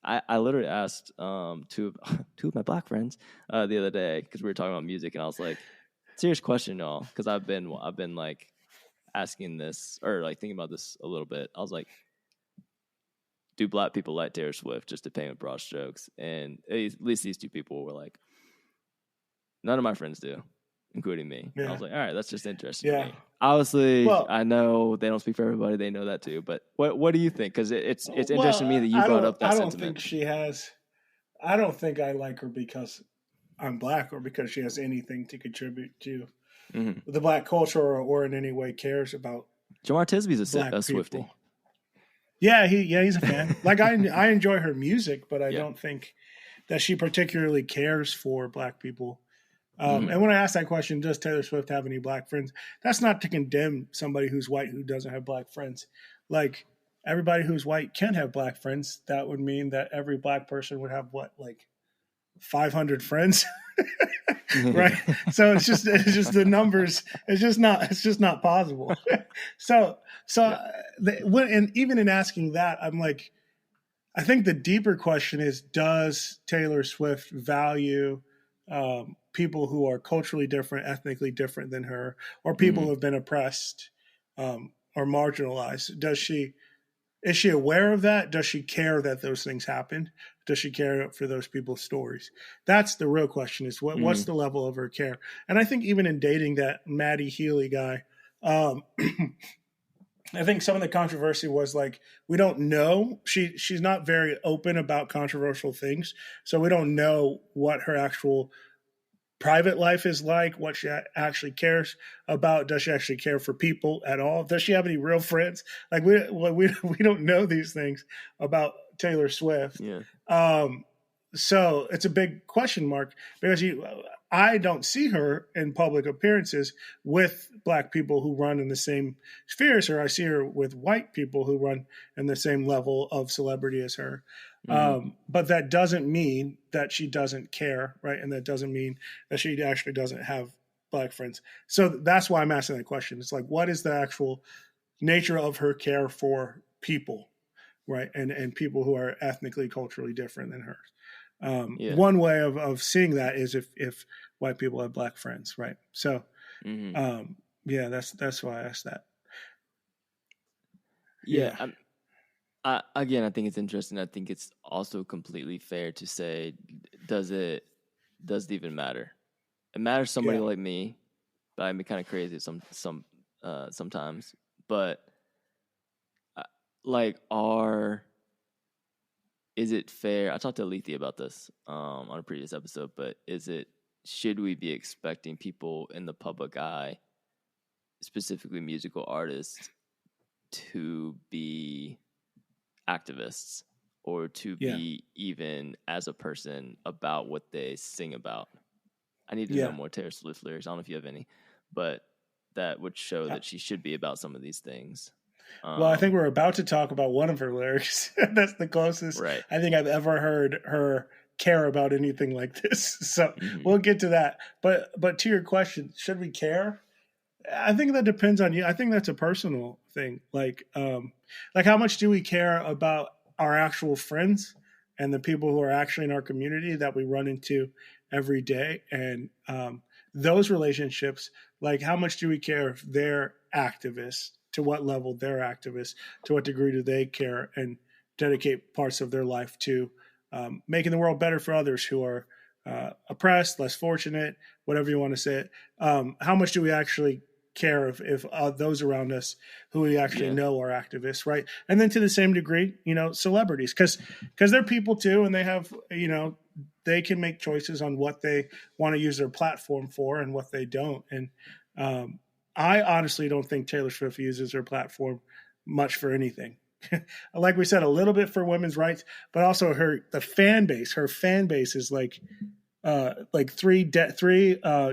S2: I literally asked two of my black friends the other day because we were talking about music, and I was like, serious question, y'all, because I've been like asking this or like thinking about this a little bit. I was like, do black people like Taylor Swift? Just to paint with broad strokes, and at least these two people were like, none of my friends do, including me.
S3: Yeah.
S2: I was like, all right, that's just interesting
S3: Yeah.
S2: to me. Obviously,
S3: Well,
S2: I know they don't speak for everybody; they know that too. But what do you think? Because it's interesting to me that you
S3: I
S2: brought
S3: don't,
S2: up that
S3: I don't
S2: sentiment.
S3: think she has. I don't think I like her because I'm black or because she has anything to contribute to the black culture or in any way cares about
S2: Jamar Tisby's a
S3: black
S2: Swiftie.
S3: people. Yeah, he's a fan. Like I enjoy her music, but I don't think that she particularly cares for black people. And when I ask that question, does Taylor Swift have any black friends? That's not to condemn somebody who's white who doesn't have black friends. Like everybody who's white can have black friends. That would mean that every black person would have what, like 500 friends, right? So it's just the numbers. It's just not possible. And even in asking that, I'm like, I think the deeper question is, does Taylor Swift value people who are culturally different, ethnically different than her, or people who have been oppressed or marginalized? Is she aware of that? Does she care that those things happened? Does she care for those people's stories? That's the real question, is what's the level of her care? And I think even in dating that Maddie Healy guy, I think some of the controversy was like, we don't know. She's not very open about controversial things. So we don't know what her actual private life is like, what she actually cares about. Does she actually care for people at all? Does she have any real friends? Like we don't know these things about Taylor Swift.
S2: Yeah.
S3: So it's a big question mark because I don't see her in public appearances with black people who run in the same sphere as her. I see her with white people who run in the same level of celebrity as her. But that doesn't mean that she doesn't care, right? And that doesn't mean that she actually doesn't have black friends. So that's why I'm asking that question. It's like, what is the actual nature of her care for people, right? And people who are ethnically, culturally different than her. One way of seeing that is if white people have black friends, right? So, that's why I asked that.
S2: Again, I think it's interesting. I think it's also completely fair to say, does it even matter? It matters to somebody like me, but I'm kind of crazy sometimes. But is it fair? I talked to Alethea about this on a previous episode, but should we be expecting people in the public eye, specifically musical artists, to be activists or to be even as a person about what they sing about? I need to know more Taylor Swift lyrics. I don't know if you have any, but that would show that she should be about some of these things.
S3: Well, I think we're about to talk about one of her lyrics. That's the closest I think I've ever heard her care about anything like this. So we'll get to that. But to your question, should we care? I think that depends on you. I think that's a personal thing. Like how much do we care about our actual friends and the people who are actually in our community that we run into every day? And those relationships, like how much do we care if they're activists? To what level they're activists? To what degree do they care and dedicate parts of their life to making the world better for others who are oppressed, less fortunate, whatever you want to say it? How much do we actually care if those around us who we actually know are activists, right? And then to the same degree, celebrities, because they're people too, and they have, they can make choices on what they want to use their platform for and what they don't. And I honestly don't think Taylor Swift uses her platform much for anything. Like we said, a little bit for women's rights, but also her fan base is like three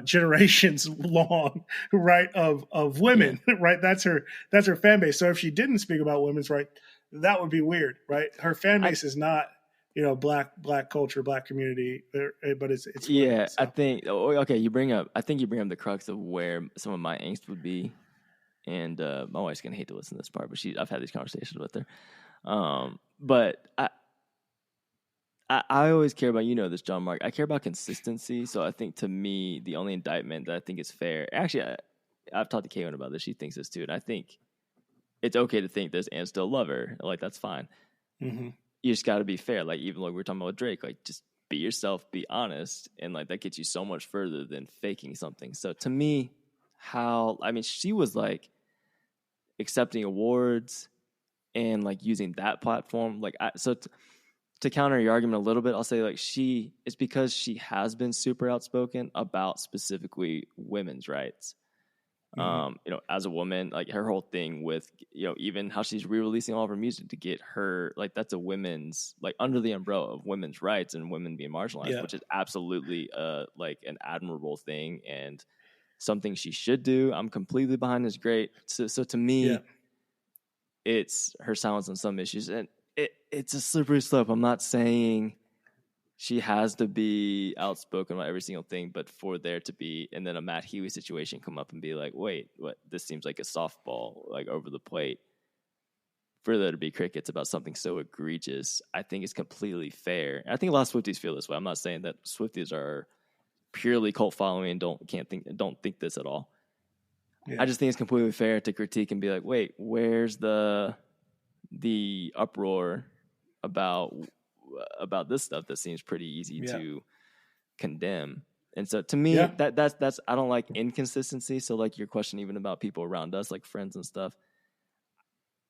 S3: generations long, right? Of women, right? That's her fan base. So if she didn't speak about women's rights, that would be weird, right? Her fan base is not, black culture, black community, but it's women, so.
S2: I think you bring up the crux of where some of my angst would be, and my wife's gonna hate to listen to this part, but I've had these conversations with her, but I always care about, this, John Mark. I care about consistency. So I think to me, the only indictment that I think is fair, actually, I've talked to Kaylin about this. She thinks this too. And I think it's okay to think this and still love her. Like, that's fine.
S3: Mm-hmm.
S2: You just got to be fair. Like, even like we were talking about with Drake, like, just be yourself, be honest. And like, that gets you so much further than faking something. So to me, she was like accepting awards and like using that platform. Like, to counter your argument a little bit, I'll say like it's because she has been super outspoken about specifically women's rights. As a woman, like her whole thing with, even how she's re-releasing all of her music to get her, like, that's a women's, like, under the umbrella of women's rights and women being marginalized, which is absolutely like an admirable thing and something she should do. I'm completely behind this. Great. So to me, it's her silence on some issues, and it's a slippery slope. I'm not saying she has to be outspoken about every single thing, but for there to be, and then a Matt Healy situation come up and be like, wait, what? This seems like a softball, like over the plate. For there to be crickets about something so egregious, I think is completely fair. And I think a lot of Swifties feel this way. I'm not saying that Swifties are purely cult following and don't think this at all. Yeah. I just think it's completely fair to critique and be like, wait, where's the uproar about this stuff that seems pretty easy to condemn? And so to me, that's I don't like inconsistency. So like your question, even about people around us, like friends and stuff,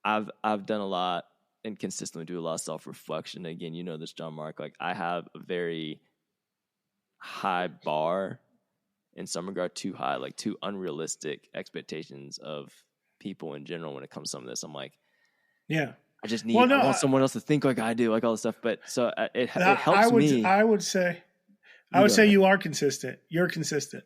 S2: I've done a lot and consistently do a lot of self-reflection. Again, this, John Mark, like I have a very high bar, in some regard too high, like too unrealistic expectations of people in general when it comes to some of this. I'm like, I just need I want someone else to think like I do, like all this stuff. But so it helps me.
S3: I would say you are consistent. You're consistent.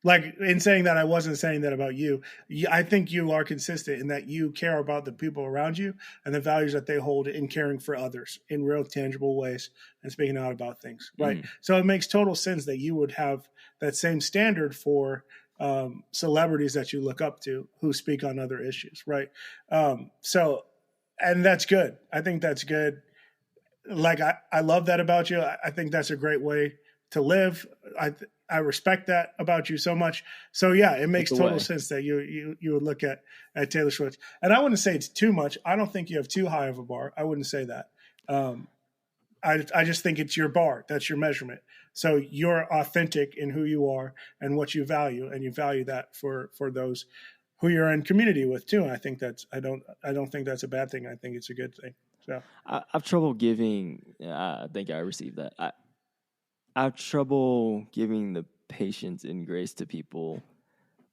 S3: Like in saying that, I wasn't saying that about you. I think you are consistent in that you care about the people around you and the values that they hold in caring for others in real tangible ways and speaking out about things. Right. Mm. So it makes total sense that you would have that same standard for celebrities that you look up to who speak on other issues. Right. And that's good. I think that's good. Like, I love that about you. I think that's a great way to live. I respect that about you so much. So yeah, it makes total sense that you would look at Taylor Swift. And I wouldn't say it's too much. I don't think you have too high of a bar. I wouldn't say that. I just think it's your bar. That's your measurement. So you're authentic in who you are and what you value, and you value that for those who you're in community with too. And I think I don't think that's a bad thing. I think it's a good thing. So
S2: I have trouble giving. I think I received that. I have trouble giving the patience and grace to people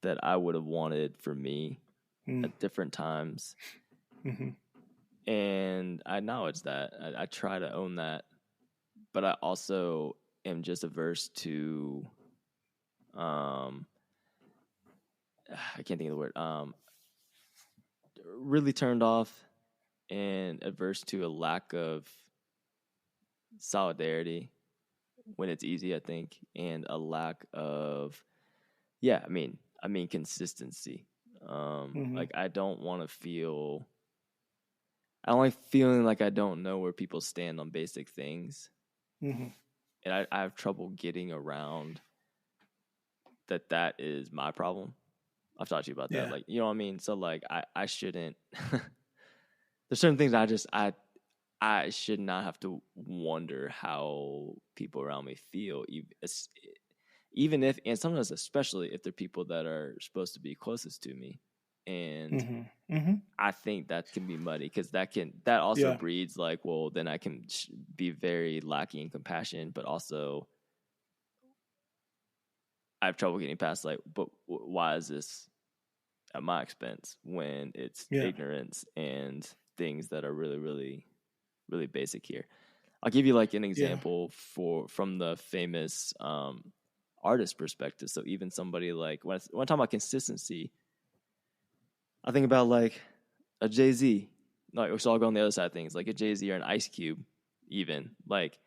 S2: that I would have wanted for me at different times. Mm-hmm. And I acknowledge that. I try to own that. But I also am just averse to, I can't think of the word, really turned off and averse to a lack of solidarity when it's easy, I think, and a lack of, consistency. Like I don't want to feel, I don't like feeling like I don't know where people stand on basic things. Mm-hmm. And I have trouble getting around that is my problem. I've talked to you about that. Like, you know what I mean? So like, I shouldn't, there's certain things I should not have to wonder how people around me feel, even if, and sometimes especially if they're people that are supposed to be closest to me. And I think that can be muddy because that also breeds like, well, then I can be very lacking in compassion, but also I have trouble getting past like, but why is this at my expense when it's ignorance and things that are really, really, really basic here. I'll give you like an example from the famous artist perspective. So even somebody like when I talk about consistency, I think about like a Jay-Z. Like, so I'll go on the other side of things, like a Jay-Z or an Ice Cube, even like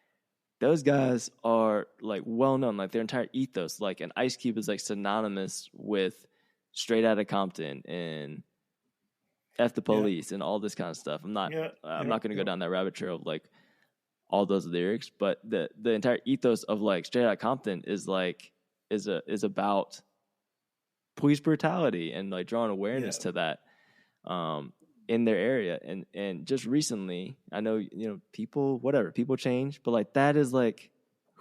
S2: those guys are like well known, like their entire ethos. Like an Ice Cube is like synonymous with Straight Outta Compton and F the Police and all this kind of stuff. I'm not going to go down that rabbit trail of like all those lyrics, but the entire ethos of like Straight Outta Compton is about police brutality and like drawing awareness to that in their area. And just recently, I know, people change, but like that is like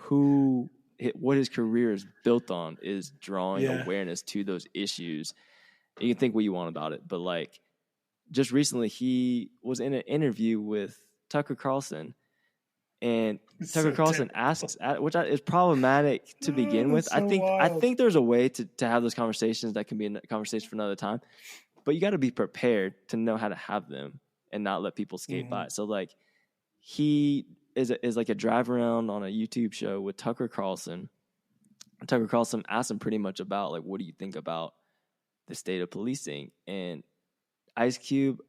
S2: what his career is built on, is drawing awareness to those issues. And you can think what you want about it, but like just recently he was in an interview with Tucker Carlson, and Tucker Carlson asks, which is problematic to begin with. I think there's a way to have those conversations that can be a conversation for another time, but you got to be prepared to know how to have them and not let people skate by. So like he is like a drive around on a YouTube show with Tucker Carlson. Tucker Carlson asked him pretty much about like, what do you think about the state of policing? And Ice Cube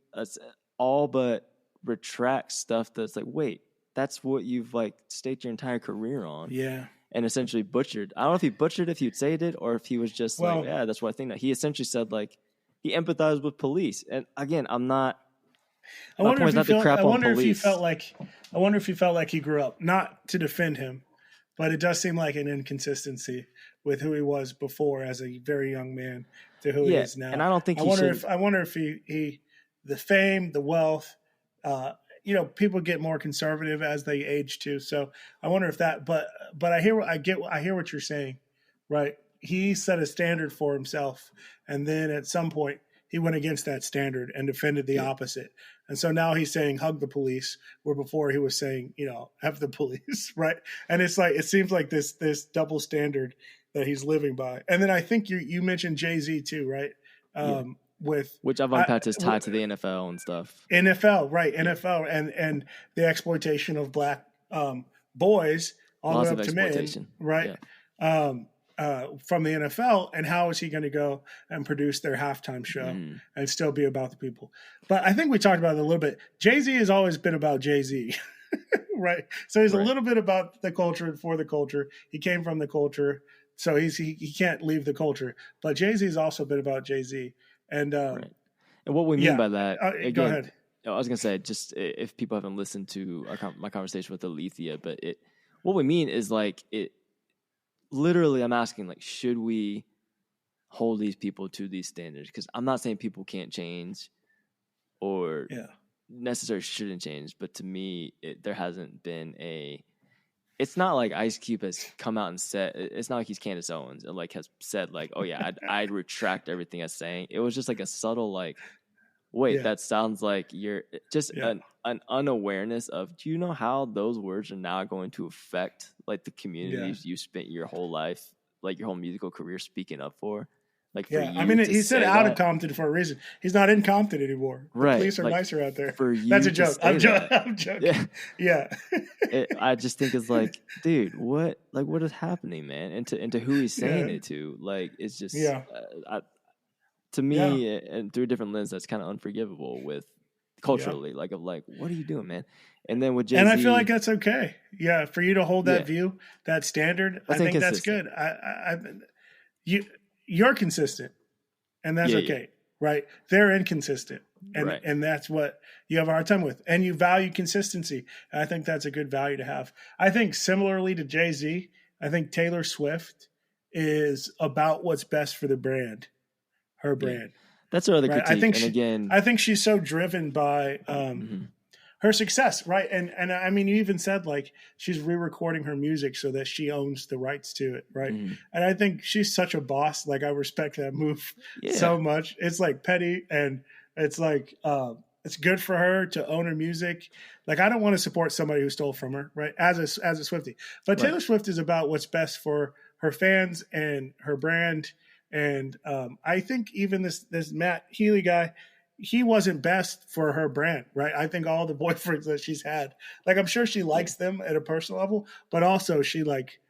S2: all but retracts stuff that's like, wait, that's what you've like staked your entire career on. Yeah. And essentially butchered. I don't know if he butchered, if he'd say it, or if he was just like, yeah, that's what I think. That he essentially said like he empathized with police. And again, I wonder if he felt like he grew up, not to defend him, but it does seem like an inconsistency with who he was before as a very young man to who he is now.
S3: And I don't think I wonder if he the fame, the wealth, people get more conservative as they age too. So I wonder if that, but I hear what you're saying, right? He set a standard for himself, and then at some point he went against that standard and defended the opposite. And so now he's saying hug the police, where before he was saying, F the police, right? And it's like, it seems like this double standard that he's living by. And then I think you mentioned Jay-Z too, right? Which I've unpacked is tied to the NFL and stuff. NFL, right? Yeah. NFL and the exploitation of black boys all the way up to men, right? Yeah. From the NFL, and how is he going to go and produce their halftime show and still be about the people? But I think we talked about it a little bit. Jay-Z has always been about Jay-Z, right? So he's a little bit about the culture and for the culture. He came from the culture, so he can't leave the culture. But Jay-Z has also been about Jay-Z. And and
S2: what we mean by that, again,
S3: go ahead.
S2: I was going to say, just if people haven't listened to my conversation with Alethea, but what we mean is like literally, I'm asking, like, should we hold these people to these standards? Because I'm not saying people can't change or necessarily shouldn't change, but to me, there hasn't been it's not like Ice Cube has come out and said, it's not like he's Candace Owens and like has said like, oh yeah, I'd retract everything I'm saying. It was just like a subtle like, wait, that sounds like you're just an unawareness of, do you know how those words are now going to affect like the communities you spent your whole life, like your whole musical career speaking up for? Like, for you, I mean, he said out of Compton for a reason. He's not in Compton anymore. The police are like, nicer out there. That's a joke. I'm joking. Yeah. I just think it's like, dude, what is happening, man? And to who he's saying it to, like, it's just, to me, and through a different lens, that's kind of unforgivable with culturally, like, what are you doing, man? And then with Jay-Z, and I feel like that's okay. Yeah, for you to hold that view, that standard, I think that's good. You're consistent, and that's okay, right? They're inconsistent, and that's what you have a hard time with. And you value consistency. And I think that's a good value to have. I think similarly to Jay-Z, I think Taylor Swift is about what's best for the brand, her brand. That's her other critique. I think she's so driven by her success, right? And I mean, you even said like she's re-recording her music so that she owns the rights to it, right? And I think she's such a boss. Like, I respect that move so much. It's like petty, and it's like it's good for her to own her music. Like, I don't want to support somebody who stole from her, right? As a Swiftie, but Taylor Swift is about what's best for her fans and her brand. And I think even this Matt Healy guy, he wasn't best for her brand, right? I think all the boyfriends that she's had, like, I'm sure she likes them at a personal level, but also she, like,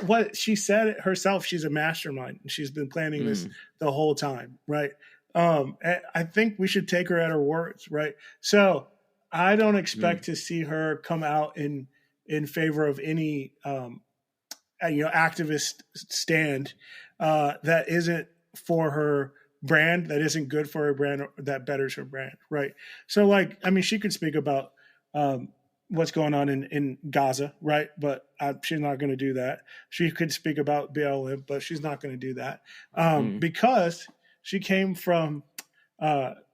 S2: what she said herself, she's a mastermind, and she's been planning this the whole time, right? I think we should take her at her words, right? So I don't expect to see her come out in favor of any activist stand that isn't for her brand, that isn't good for her brand, that betters her brand, right? So, like, I mean, she could speak about
S3: what's going on in Gaza, right? But she's not going to do that. She could speak about BLM, but she's not going to do that because she came from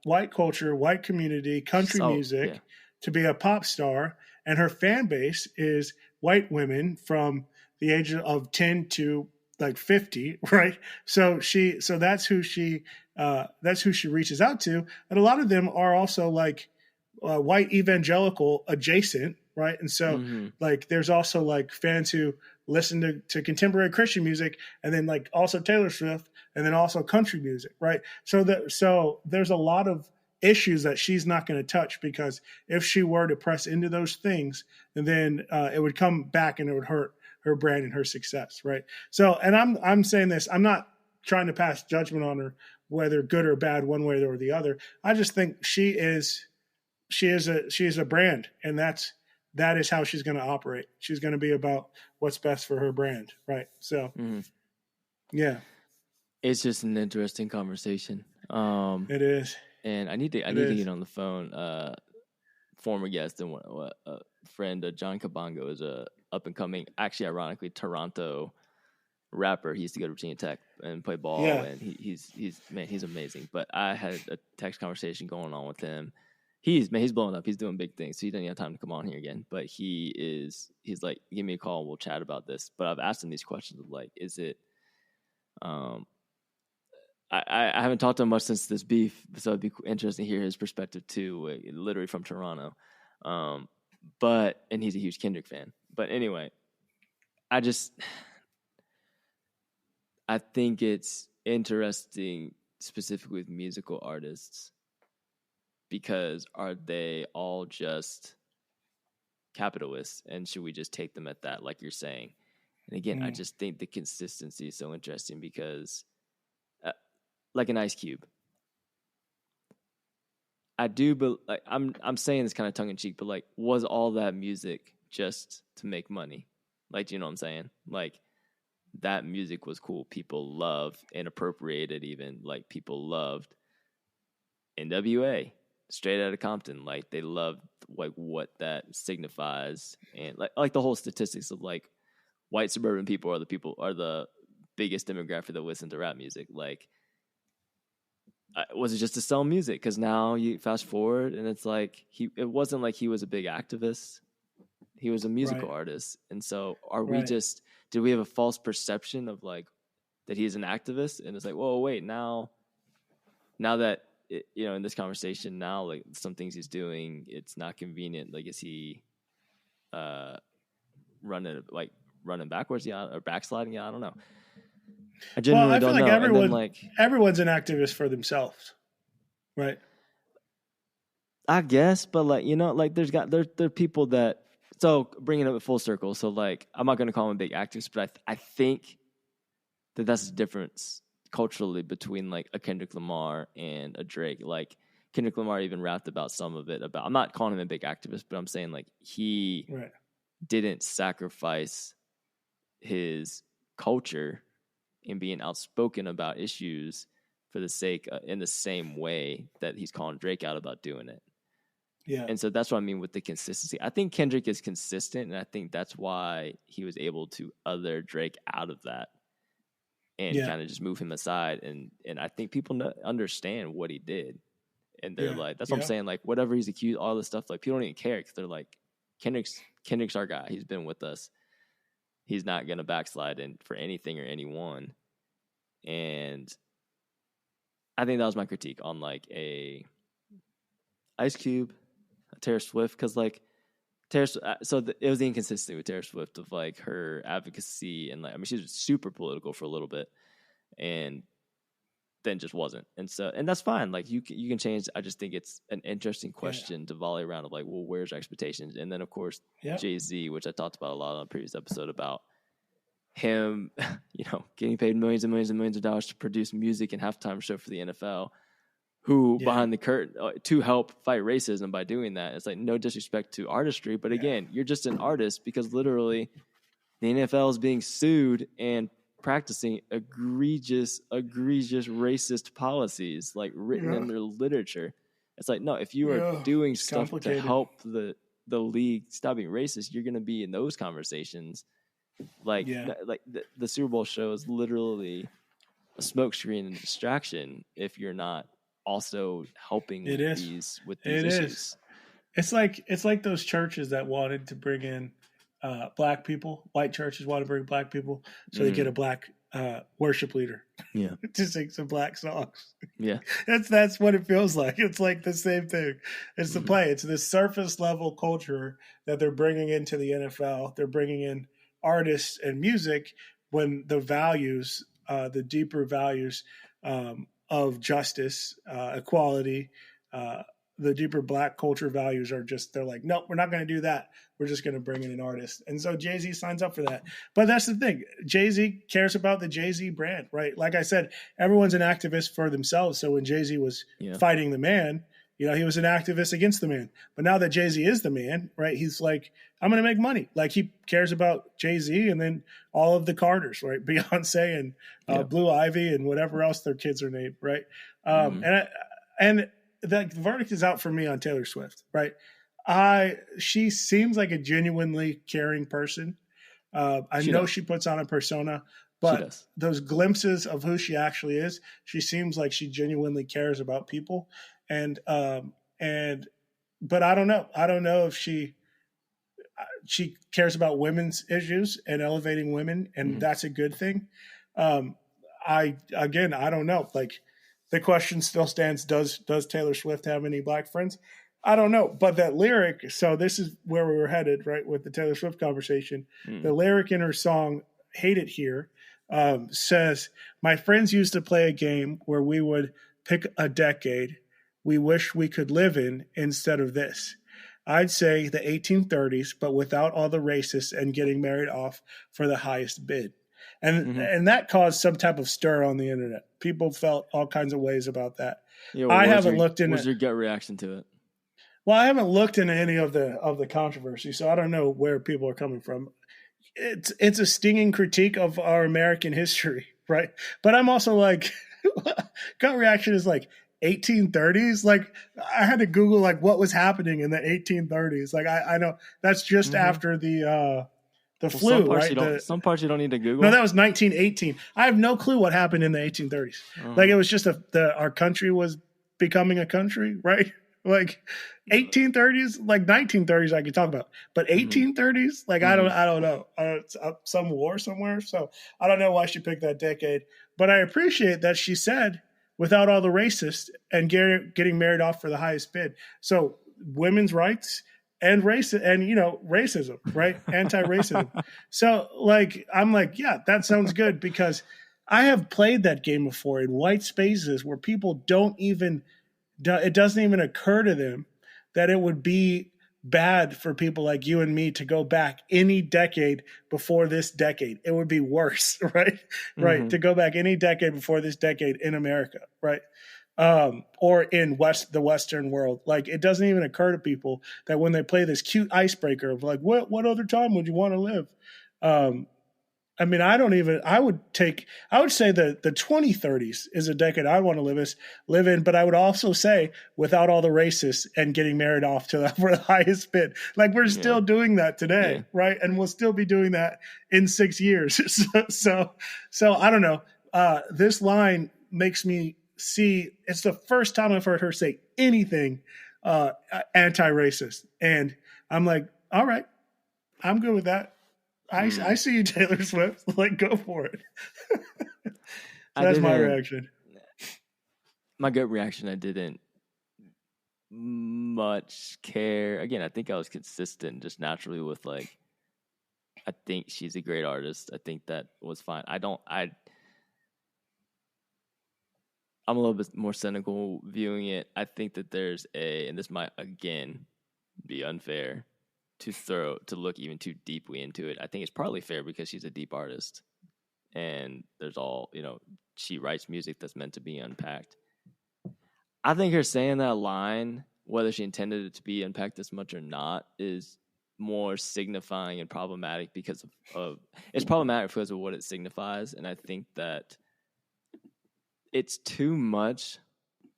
S3: white culture, white community, country music to be a pop star, and her fan base is white women from the age of 10 to like 50, right? So that's who she reaches out to, and a lot of them are also like white evangelical adjacent, right? And so like there's also like fans who listen to contemporary Christian music, and then like also Taylor Swift, and then also country music, right? So there's a lot of issues that she's not going to touch, because if she were to press into those things, then it would come back and it would hurt her brand and her success, right? So, and I'm saying this, I'm not trying to pass judgment on her, whether good or bad, one way or the other. I just think she is a brand, and that is how she's going to operate. She's going to be about what's best for her brand, right? So, yeah,
S2: it's just an interesting conversation.
S3: It is.
S2: And I need to get on the phone. Former guest and a friend, John Kabongo, is a up and coming, actually ironically Toronto rapper. He used to go to Virginia Tech and play ball, and he's amazing. But I had a text conversation going on with him. He's blowing up. He's doing big things, so he doesn't have time to come on here again. But he's like, give me a call and we'll chat about this. But I've asked him these questions of like, is it I haven't talked to him much since this beef, so it'd be interesting to hear his perspective too, literally from Toronto. And he's a huge Kendrick fan. But anyway, I think it's interesting, specifically with musical artists, because are they all just capitalists, and should we just take them at that, like you're saying? And again, I just think the consistency is so interesting, because like an Ice Cube, I do, but like I'm saying this kind of tongue in cheek, but like, was all that music just to make money? Like, you know what I'm saying? Like, that music was cool. People loved and appropriated, even like people loved NWA, Straight Outta Compton. Like, they loved like what that signifies, and like the whole statistics of like white suburban people are the biggest demographic that listen to rap music. Like, was it just to sell music? Because now you fast forward and it's like it wasn't like he was a big activist. He was a musical artist. And so did we have a false perception of like that he's an activist? And it's like, whoa, wait, now that, in this conversation now, like some things he's doing, it's not convenient. Like, is he running backwards? Yeah. Or backsliding? Yeah. I don't know. I genuinely don't know.
S3: Everyone's an activist for themselves, right?
S2: I guess, but like, like there are people that, so bringing it full circle. So like, I'm not going to call him a big activist, but I think that's the difference culturally between like a Kendrick Lamar and a Drake. Like, Kendrick Lamar even rapped about some of it I'm not calling him a big activist, but I'm saying like he didn't sacrifice his culture and being outspoken about issues for the sake in the same way that he's calling Drake out about doing it.
S3: Yeah.
S2: And so that's what I mean with the consistency. I think Kendrick is consistent, and I think that's why he was able to other Drake out of that and kind of just move him aside. And I think people understand what he did. And they're like, that's what I'm saying. Like, whatever he's accused, all this stuff, like people don't even care, because they're like, Kendrick's our guy. He's been with us. He's not going to backslide for anything or anyone. And I think that was my critique on like a Ice Cube, a Taylor Swift, because like it was the inconsistency with Taylor Swift of like her advocacy, and like, I mean, she was super political for a little bit and then just wasn't. And that's fine. Like, you can change. I just think it's an interesting question to volley around of like, well, where's your expectations? And then of course Jay-Z, which I talked about a lot on a previous episode, about him, getting paid millions and millions and millions of dollars to produce music and halftime show for the NFL, who behind the curtain to help fight racism by doing that. It's like, no disrespect to artistry, but again, you're just an artist because literally the NFL is being sued and practicing egregious racist policies like written in their literature. It's like, no, if you are doing stuff to help the the league stop being racist, you're going to be in those conversations. Like, the Super Bowl show is literally a smokescreen and distraction if you're not also helping with these issues.
S3: It's like those churches that wanted to bring in black people. White churches want to bring black people, so they get a black worship leader.
S2: Yeah,
S3: to sing some black songs.
S2: Yeah,
S3: that's what it feels like. It's like the same thing. It's the play. It's this surface level culture that they're bringing into the NFL. They're bringing in artists and music when the values, the deeper values of justice, equality, the deeper black culture values are just, they're like, nope, we're not going to do that. We're just going to bring in an artist. And so Jay-Z signs up for that. But that's the thing. Jay-Z cares about the Jay-Z brand, right? Like I said, everyone's an activist for themselves. So when Jay-Z was fighting the man, you know, he was an activist against the man. But now that Jay-Z is the man, right, he's like, I'm going to make money. Like, he cares about Jay-Z and then all of the Carters, right? Beyonce and Blue Ivy and whatever else their kids are named, right? And the verdict is out for me on Taylor Swift, right? She seems like a genuinely caring person. I know she puts on a persona, but those glimpses of who she actually is, she seems like she genuinely cares about people. But I don't know. I don't know if she cares about women's issues and elevating women, and that's a good thing. I don't know. Like, the question still stands: Does Taylor Swift have any black friends? I don't know. But that lyric. So this is where we were headed, right, with the Taylor Swift conversation. The lyric in her song "Hate It Here" says, "My friends used to play a game where we would pick a decade we wish we could live in instead of this. I'd say the 1830s, but without all the racists and getting married off for the highest bid." And that caused some type of stir on the internet. People felt all kinds of ways about that.
S2: Yeah, well, What was your gut reaction to it?
S3: Well, I haven't looked into any of the controversy, so I don't know where people are coming from. It's a stinging critique of our American history, right? But I'm also like, gut reaction is like 1830s. Like, I had to Google like what was happening in the 1830s. Like, I know that's just after the flu, right?
S2: Some parts you don't need to Google.
S3: No, that was 1918. I have no clue what happened in the 1830s. Like, it was just our country was becoming a country, right? Like 1830s, like 1930s, I could talk about, but 1830s, like I don't know. It's some war somewhere, so I don't know why she picked that decade. But I appreciate that she said without all the racists and getting married off for the highest bid. So women's rights. And racism, right? Anti-racism. So, like, I'm like, yeah, that sounds good, because I have played that game before in white spaces where people it doesn't even occur to them that it would be bad for people like you and me to go back any decade before this decade. It would be worse, right? Right. To go back any decade before this decade in America, right? Or in the Western world. Like, it doesn't even occur to people that when they play this cute icebreaker of like, what other time would you want to live? I mean, I would say the 2030s is a decade I want to live in, but I would also say without all the racists and getting married off for the highest bid. Like, we're still doing that today, right? And we'll still be doing that in 6 years. So I don't know. This line makes me see, it's the first time I've heard her say anything anti-racist. And I'm like, all right, I'm good with that. I see you, Taylor Swift. Like, go for it. That's my reaction.
S2: My gut reaction, I didn't much care. Again, I think I was consistent just naturally with, like, I think she's a great artist. I think that was fine. I'm a little bit more cynical viewing it. I think that there's and this might, again, be unfair to look even too deeply into it. I think it's partly fair because she's a deep artist. And there's she writes music that's meant to be unpacked. I think her saying that line, whether she intended it to be unpacked this much or not, is more signifying and problematic because it's problematic because of what it signifies. And I think that it's too much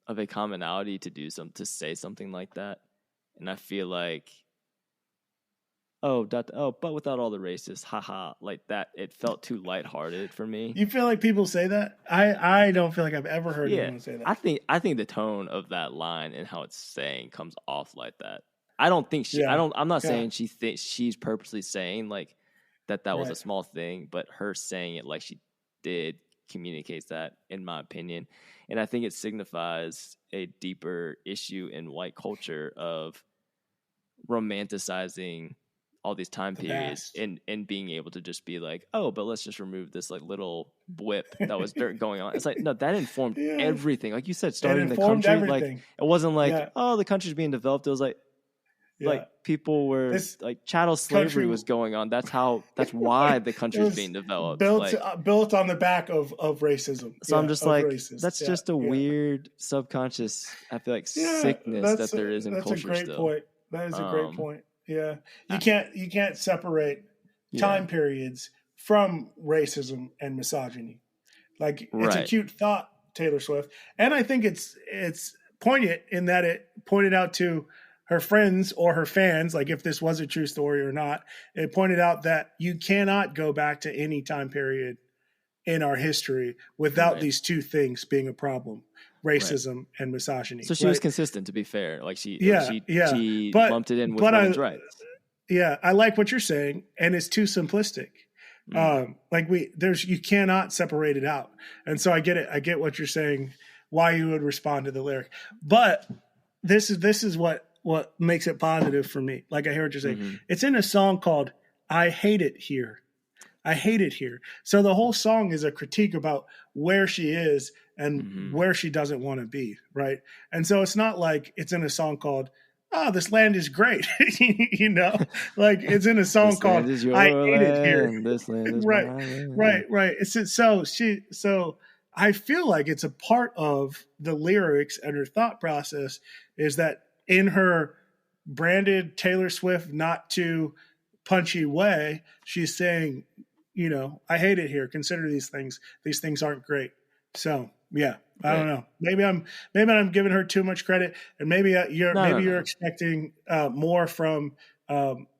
S2: of a commonality to say something like that. And I feel like but without all the racists, haha, like that. It felt too lighthearted for me.
S3: You feel like people say that? I don't feel like I've ever heard anyone say that.
S2: I think the tone of that line and how it's saying comes off like that. I don't think she. I'm not saying she thinks she's purposely saying like that was a small thing, but her saying it like she did communicates that, in my opinion. And I think it signifies a deeper issue in white culture of romanticizing all these time periods and being able to just be like, oh, but let's just remove this like little blip that was going on. It's like, no, that informed everything. Like you said, starting the country,
S3: everything.
S2: Like it wasn't like, oh, the country's being developed. It was like people were like chattel slavery was going on. That's why the country was being developed.
S3: Built on the back of racism.
S2: So I'm just like, that's just a weird subconscious, I feel like, sickness that there is in culture.
S3: That's a great
S2: still.
S3: Point. That is a great point. Yeah. You can't separate time periods from racism and misogyny. Like it's a cute thought, Taylor Swift. And I think it's poignant in that it pointed out to her friends or her fans, like if this was a true story or not, it pointed out that you cannot go back to any time period in our history without these two things being a problem. Racism and misogyny.
S2: So she was consistent, to be fair. Like she lumped it in with women's rights.
S3: Yeah, I like what you're saying, and it's too simplistic. You cannot separate it out. And so I get it. I get what you're saying, why you would respond to the lyric. But this is what makes it positive for me. Like I hear what you're saying. Mm-hmm. It's in a song called I Hate It Here. I hate it here. So the whole song is a critique about where she is and where she doesn't want to be, right? And so it's not like it's in a song called, oh, this land is great. You know, like it's in a song called I Hate It Here.
S2: This land is
S3: right. So I feel like it's a part of the lyrics and her thought process is that in her branded Taylor Swift not too punchy way, she's saying, you know, I hate it here. Consider these things. These things aren't great. So yeah, I don't know. Maybe I'm giving her too much credit, and maybe you're expecting more from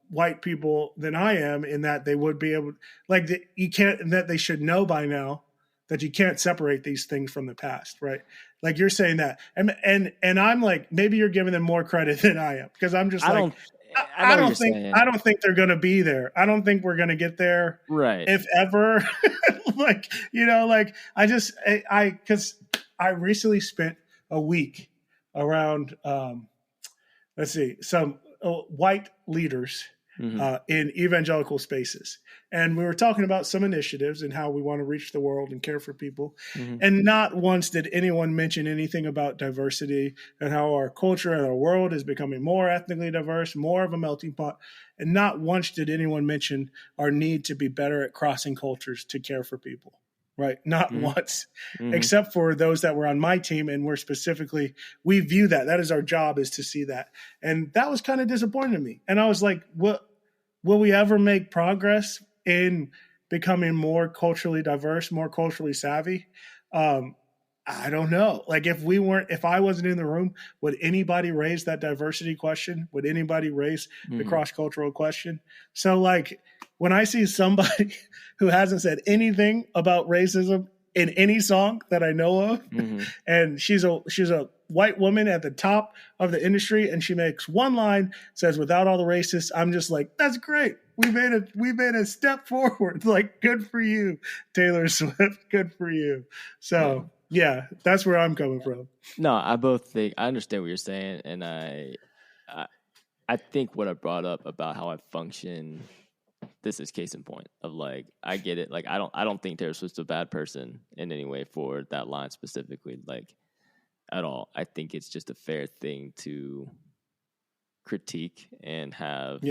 S3: white people than I am, in that they would be able, that they should know by now that you can't separate these things from the past, right? Like you're saying that, and I'm like, maybe you're giving them more credit than I am, because I'm just I don't think they're going to be there. I don't think we're going to get there,
S2: right?
S3: If ever, because I recently spent a week around, some white leaders in evangelical spaces. And we were talking about some initiatives and how we want to reach the world and care for people. Mm-hmm. And not once did anyone mention anything about diversity and how our culture and our world is becoming more ethnically diverse, more of a melting pot. And not once did anyone mention our need to be better at crossing cultures to care for people. Right. Not once, except for those that were on my team. And we view that is our job, is to see that. And that was kind of disappointing to me. And I was like, will we ever make progress in becoming more culturally diverse, more culturally savvy? I don't know. Like if I wasn't in the room, would anybody raise that diversity question? Would anybody raise the cross-cultural question? So like, when I see somebody who hasn't said anything about racism in any song that I know of, and she's a white woman at the top of the industry, and she makes one line, says without all the racists, I'm just like, that's great. We made a step forward. Like, good for you, Taylor Swift. Good for you. So yeah, that's where I'm coming from.
S2: No, I understand what you're saying, and I think what I brought up about how I function, this is case in point of like, I get it. Like, I don't think Taylor Swift's a bad person in any way for that line specifically, like at all. I think it's just a fair thing to critique and have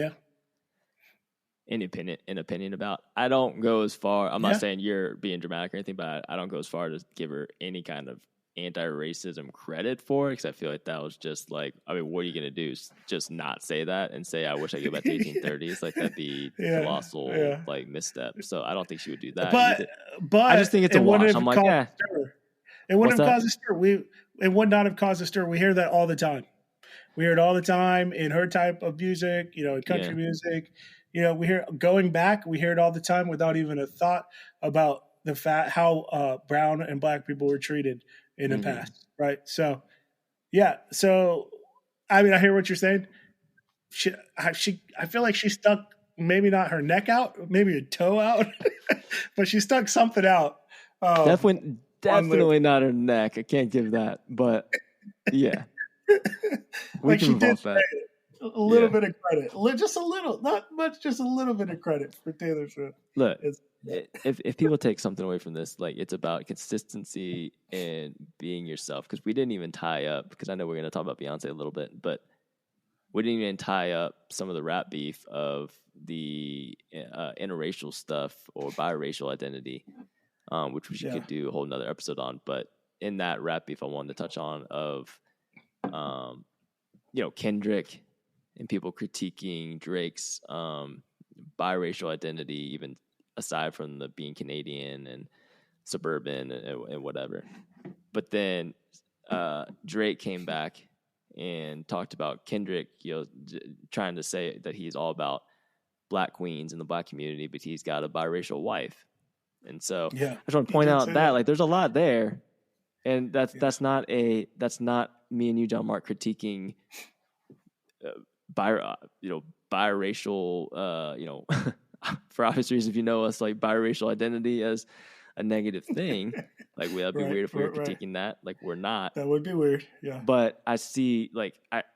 S2: an opinion about. I don't go as far. I'm not saying you're being dramatic or anything, but I don't go as far to give her any kind of anti-racism credit for it, because I feel like that was just like, I mean, what are you going to do? Just not say that and say, I wish I could go back to 1830s? Like, that'd be colossal like misstep. So I don't think she would do that. But I just think it's a wash. I'm like,
S3: it wouldn't have caused a stir. It would not have caused a stir. We hear that all the time. We hear it all the time in her type of music, in country music. we hear going back, we hear it all the time without even a thought about the fact how brown and black people were treated in the past, right? So, yeah. So, I mean, I hear what you're saying. I feel like she stuck maybe not her neck out, maybe a toe out, but she stuck something out.
S2: Definitely not her neck. I can't give that, but yeah, we
S3: like
S2: can
S3: she did
S2: revolve that.
S3: A little bit of credit, just a little, not much, just a little bit of credit for Taylor Swift.
S2: Look, if people take something away from this, like it's about consistency and being yourself. Because we didn't even tie up. Because I know we're going to talk about Beyonce a little bit, but we didn't even tie up some of the rap beef of the interracial stuff or biracial identity, which we could do a whole nother episode on. But in that rap beef, I wanted to touch on of, Kendrick and people critiquing Drake's biracial identity, even aside from the being Canadian and suburban and whatever. But then Drake came back and talked about Kendrick, trying to say that he's all about black queens in the black community, but he's got a biracial wife. And so I just want to point out that like there's a lot there, and that's not me and you, John Mark, critiquing biracial, for obvious reasons, if you know us, like biracial identity as a negative thing, like that'd be weird if we were critiquing that. Like we're not.
S3: That would be weird. Yeah.
S2: But I see,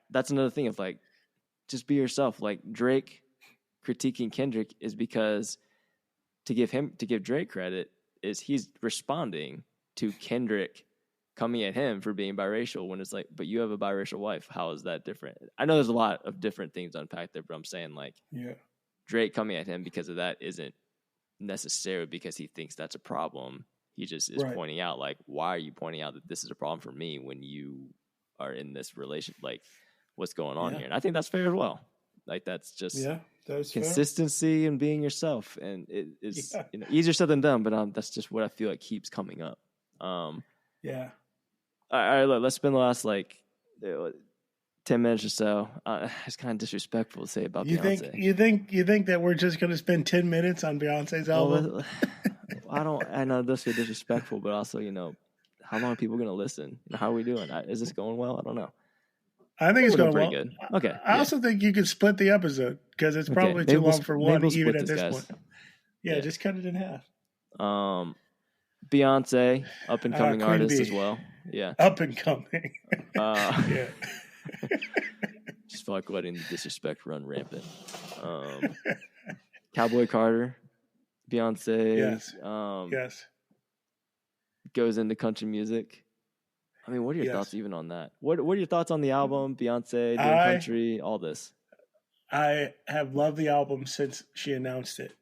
S2: that's another thing of like, just be yourself. Like Drake critiquing Kendrick is because to give Drake credit is he's responding to Kendrick coming at him for being biracial when it's like, but you have a biracial wife. How is that different? I know there's a lot of different things to unpack there, but I'm saying like, Drake coming at him because of that isn't necessarily because he thinks that's a problem. He just is pointing out like, why are you pointing out that this is a problem for me when you are in this relation? Like, what's going on here? And I think that's fair as well. Like that's just consistency and being yourself, and it is easier said than done. But that's just what I feel like keeps coming up. All right, look, let's spend the last 10 minutes or so. It's kind of disrespectful to say about Beyonce.
S3: You think that we're just going to spend 10 minutes on Beyonce's album?
S2: I know this is disrespectful, but also, how long are people going to listen? How are we doing? Is this going well? I don't know.
S3: I think it's going
S2: pretty
S3: well.
S2: Good. Okay.
S3: I also think you could split the episode because it's probably too long for one, even at this point. Yeah, just cut it in half.
S2: Beyonce, up and coming artist as well. Yeah.
S3: Up and coming.
S2: Just feel like letting the disrespect run rampant. Cowboy Carter, Beyonce.
S3: Yes.
S2: Goes into country music. I mean, what are your thoughts even on that? What are your thoughts on the album, Beyonce, doing country, all this?
S3: I have loved the album since she announced it.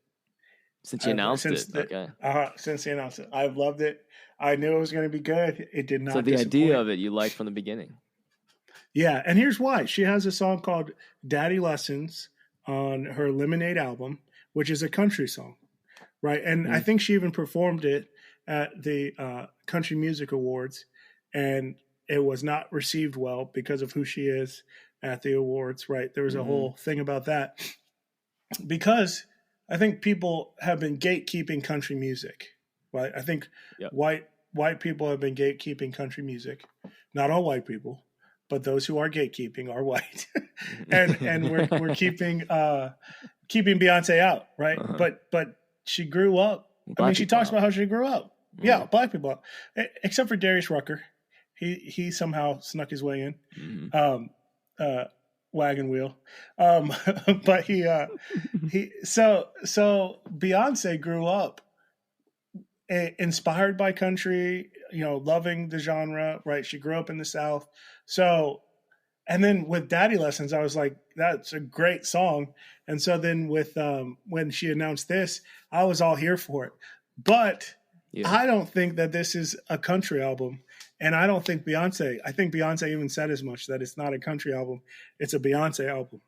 S2: Since she announced it? Okay.
S3: Since she announced it. I've loved it. I knew it was going to be good. It did not.
S2: So the idea of it you liked from the beginning.
S3: Yeah, and here's why. She has a song called Daddy Lessons on her Lemonade album, which is a country song, right? And I think she even performed it at the Country Music Awards, and it was not received well because of who she is at the awards, right? There was a whole thing about that. Because I think people have been gatekeeping country music, right? I think white people have been gatekeeping country music. Not all white people, but those who are gatekeeping are white, and we're keeping Beyonce out, right? But she grew up. She talks about how she grew up. Yeah, black people, except for Darius Rucker, he somehow snuck his way in, wagon wheel. But so Beyonce grew up inspired by country, loving the genre, right? She grew up in the South. So, and then with Daddy Lessons, I was like, that's a great song. And so then with, when she announced this, I was all here for it. But I don't think that this is a country album. And I think Beyonce even said as much, that it's not a country album. It's a Beyonce album.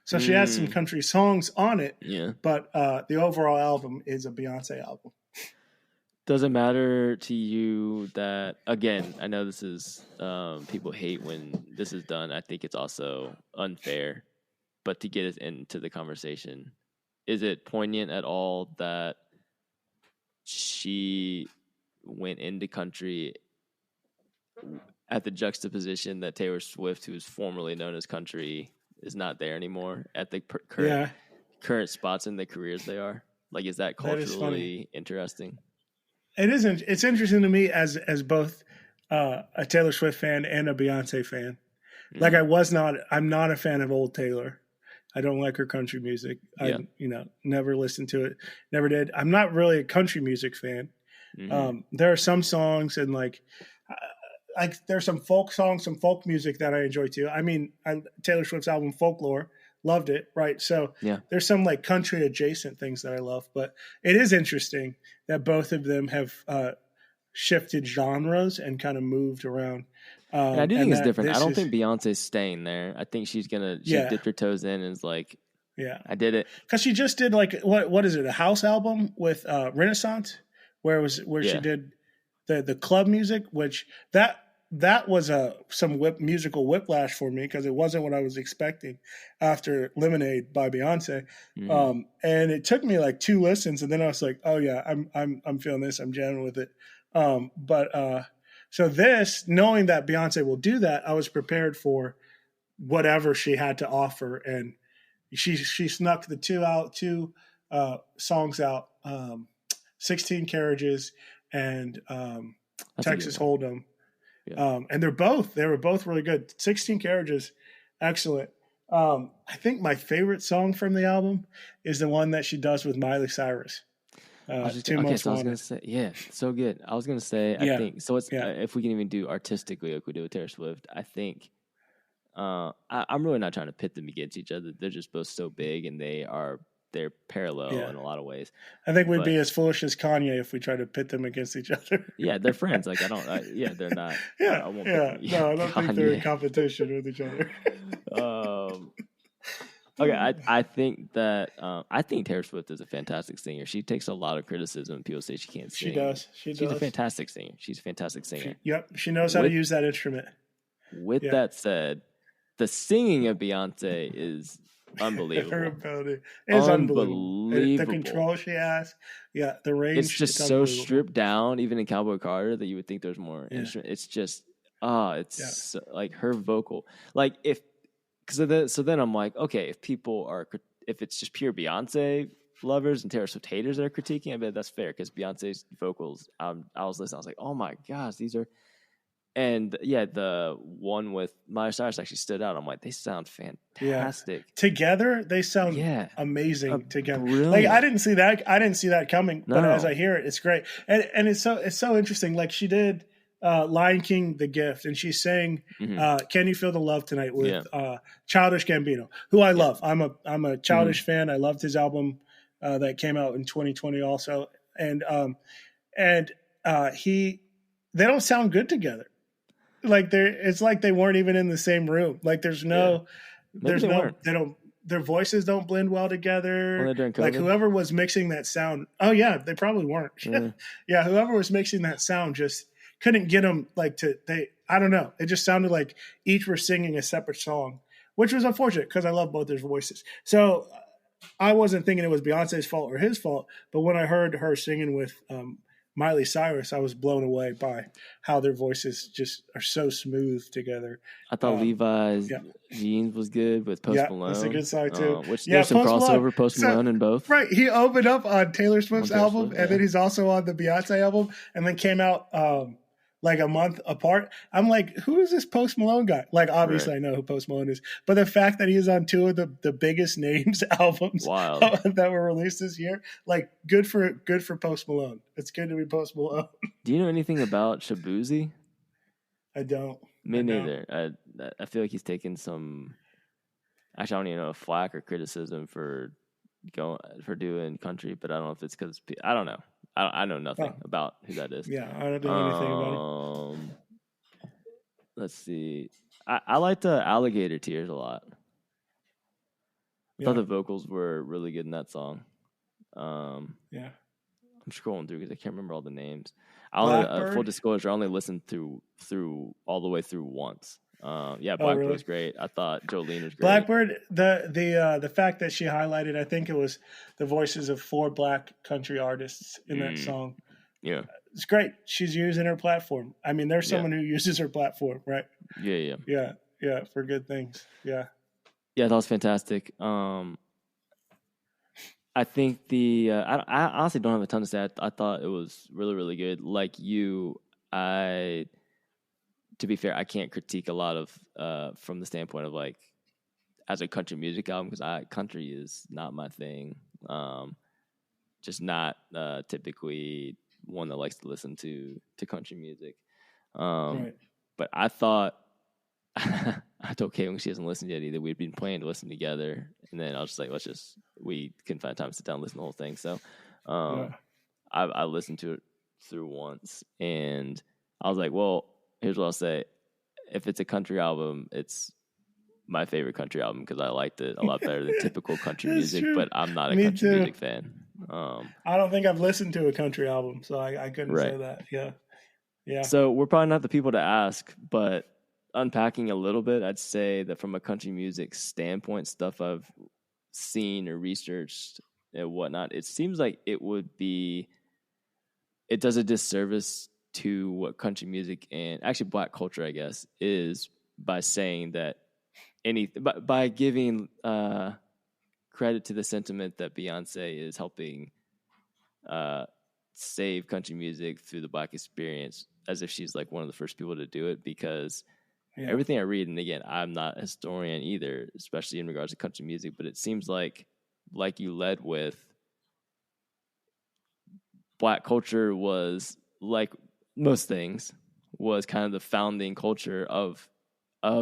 S3: So she has some country songs on it. Yeah. But the overall album is a Beyonce album.
S2: Does it matter to you that, again, I know this is, people hate when this is done. I think it's also unfair but to get us into the conversation, is it poignant at all that she went into country at the juxtaposition that Taylor Swift, who is formerly known as country, is not there anymore at the current spots in their careers they are? Like, is that culturally interesting?
S3: It isn't. It's interesting to me as both a Taylor Swift fan and a Beyonce fan. Like I'm not a fan of old Taylor. I don't like her country music. I never listened to it. Never did. I'm not really a country music fan. There are some songs and like there's some folk songs, some folk music that I enjoy too. I mean, Taylor Swift's album Folklore, loved it, right? So there's some like country adjacent things that I love, but it is interesting that both of them have shifted genres and kind of moved around.
S2: And I do think it's different. I don't think Beyonce's staying there. I think she's gonna dip her toes in and is like, I did it.
S3: Because she just did like what is it, a house album with Renaissance, where she did the club music, which that was some musical whiplash for me because it wasn't what I was expecting after Lemonade by Beyonce. And it took me like 2 listens, and then I was like, oh yeah, I'm feeling this. I'm jamming with it. So this, knowing that Beyonce will do that, I was prepared for whatever she had to offer, and she snuck the two songs out, 16 Carriages and Texas Hold'em. Yeah. And they were both really good. 16 Carriages, excellent. I think my favorite song from the album is the one that she does with Miley Cyrus.
S2: I was going to say, so good. I was going to say, I think, so it's, if we can even do artistically like we do with Taylor Swift, I think, I'm really not trying to pit them against each other. They're just both so big and they're parallel in a lot of ways.
S3: I think we'd be as foolish as Kanye if we tried to pit them against each other.
S2: Yeah, they're friends. Like, they're not. I
S3: don't think they're in competition with each other.
S2: Okay, I think that I think Taylor Swift is a fantastic singer. She takes a lot of criticism. People say she can't sing.
S3: She does.
S2: She's a fantastic singer. She's a fantastic singer.
S3: She knows how to use that instrument.
S2: With that said, the singing of Beyonce is unbelievable.
S3: Her ability is unbelievable. The control she has, the range.
S2: It's just so stripped down, even in Cowboy Carter, that you would think there's more instrument. It's just, so, like her vocal, like so then I'm like, okay, if it's just pure Beyonce lovers and Taylor Swift haters that are critiquing, I bet that's fair because Beyonce's vocals, I was listening, I was like, oh my gosh, these are. And the one with Miley Cyrus actually stood out. I'm like, they sound fantastic
S3: together. They sound amazing together.
S2: Brilliant.
S3: Like I didn't see that coming, but as I hear it, it's great. And it's so interesting. Like she did Lion King, The Gift, and she sang "Can You Feel the Love Tonight" with Childish Gambino, who I love. I'm a Childish fan. I loved his album that came out in 2020 also, and they don't sound good together. Like it's like they weren't even in the same room. Like their voices don't blend well together. Like whoever was mixing that sound, they probably weren't. Whoever was mixing that sound just couldn't get them I don't know. It just sounded like each were singing a separate song, which was unfortunate because I love both their voices. So I wasn't thinking it was Beyonce's fault or his fault, but when I heard her singing with Miley Cyrus, I was blown away by how their voices just are so smooth together.
S2: I thought Levi's Jeans was good with Post Malone.
S3: That's a good song too.
S2: Which there's some crossover Post Malone in both.
S3: Right, he opened up on Taylor Swift's album, and then he's also on the Beyonce album, and then came out like a month apart. I'm like, who is this Post Malone guy? Like, obviously I know who Post Malone is, but the fact that he is on 2 of the biggest names albums that were released this year, like good for Post Malone. It's good to be Post Malone.
S2: Do you know anything about Shabuzi?
S3: I don't.
S2: Me neither. I feel like he's taken some. Actually, I don't even know flack or criticism for doing country, but I don't know if it's because I don't know. I know nothing about who that is.
S3: Yeah, I don't know anything about it.
S2: Let's see. I like the Alligator Tears a lot. I thought the vocals were really good in that song. I'm scrolling through because I can't remember all the names. Full disclosure, I only listened through all the way through once. Blackbird
S3: really?
S2: was great. I thought Jolene was great.
S3: Blackbird, the fact that she highlighted, I think it was the voices of 4 Black country artists in that song.
S2: Yeah.
S3: It's great. She's using her platform. I mean, there's someone who uses her platform, right? Yeah, for good things. Yeah,
S2: that was fantastic. I think I honestly don't have a ton to say. I thought it was really, really good. Like you, to be fair, I can't critique a lot of from the standpoint of like as a country music album because country is not my thing. Just not typically one that likes to listen to country music.
S3: right.
S2: But I thought I told Kay when she hasn't listened yet either. We'd been planning to listen together, and then I was just like, we couldn't find time to sit down and listen to the whole thing. So I listened to it through once, and I was like, well, here's what I'll say. If it's a country album, it's my favorite country album because I liked it a lot better than typical country music,
S3: true.
S2: but I'm not a
S3: Me
S2: country
S3: too.
S2: music fan.
S3: I don't think I've listened to a country album, so I couldn't say that. Yeah.
S2: So we're probably not the people to ask, but unpacking a little bit, I'd say that from a country music standpoint, stuff I've seen or researched and whatnot, it seems like it does a disservice to what country music and actually Black culture, I guess, is by saying that by giving credit to the sentiment that Beyonce is helping save country music through the Black experience, as if she's like one of the first people to do it, because everything I read, and again, I'm not a historian either, especially in regards to country music, but it seems like you led with, Black culture was, like most things, was kind of the founding culture of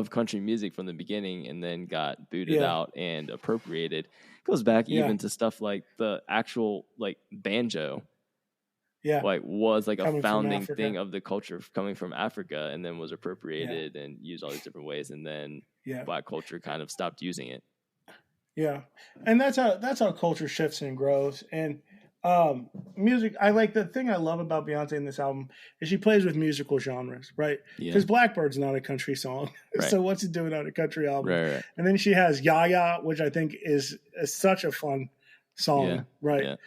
S2: country music from the beginning, and then got booted out and appropriated. It goes back even to stuff like the actual like banjo. Like was like a founding thing of the culture coming from Africa, and then was appropriated and used all these different ways, and then Black culture kind of stopped using it. Yeah,
S3: and that's how culture shifts and grows. And music, I like the thing I love about Beyonce in this album is she plays with musical genres, right? Because Blackbird's not a country song, so what's it doing on a country album?
S2: Right.
S3: And then she has Yaya, which I think is such a fun song, right?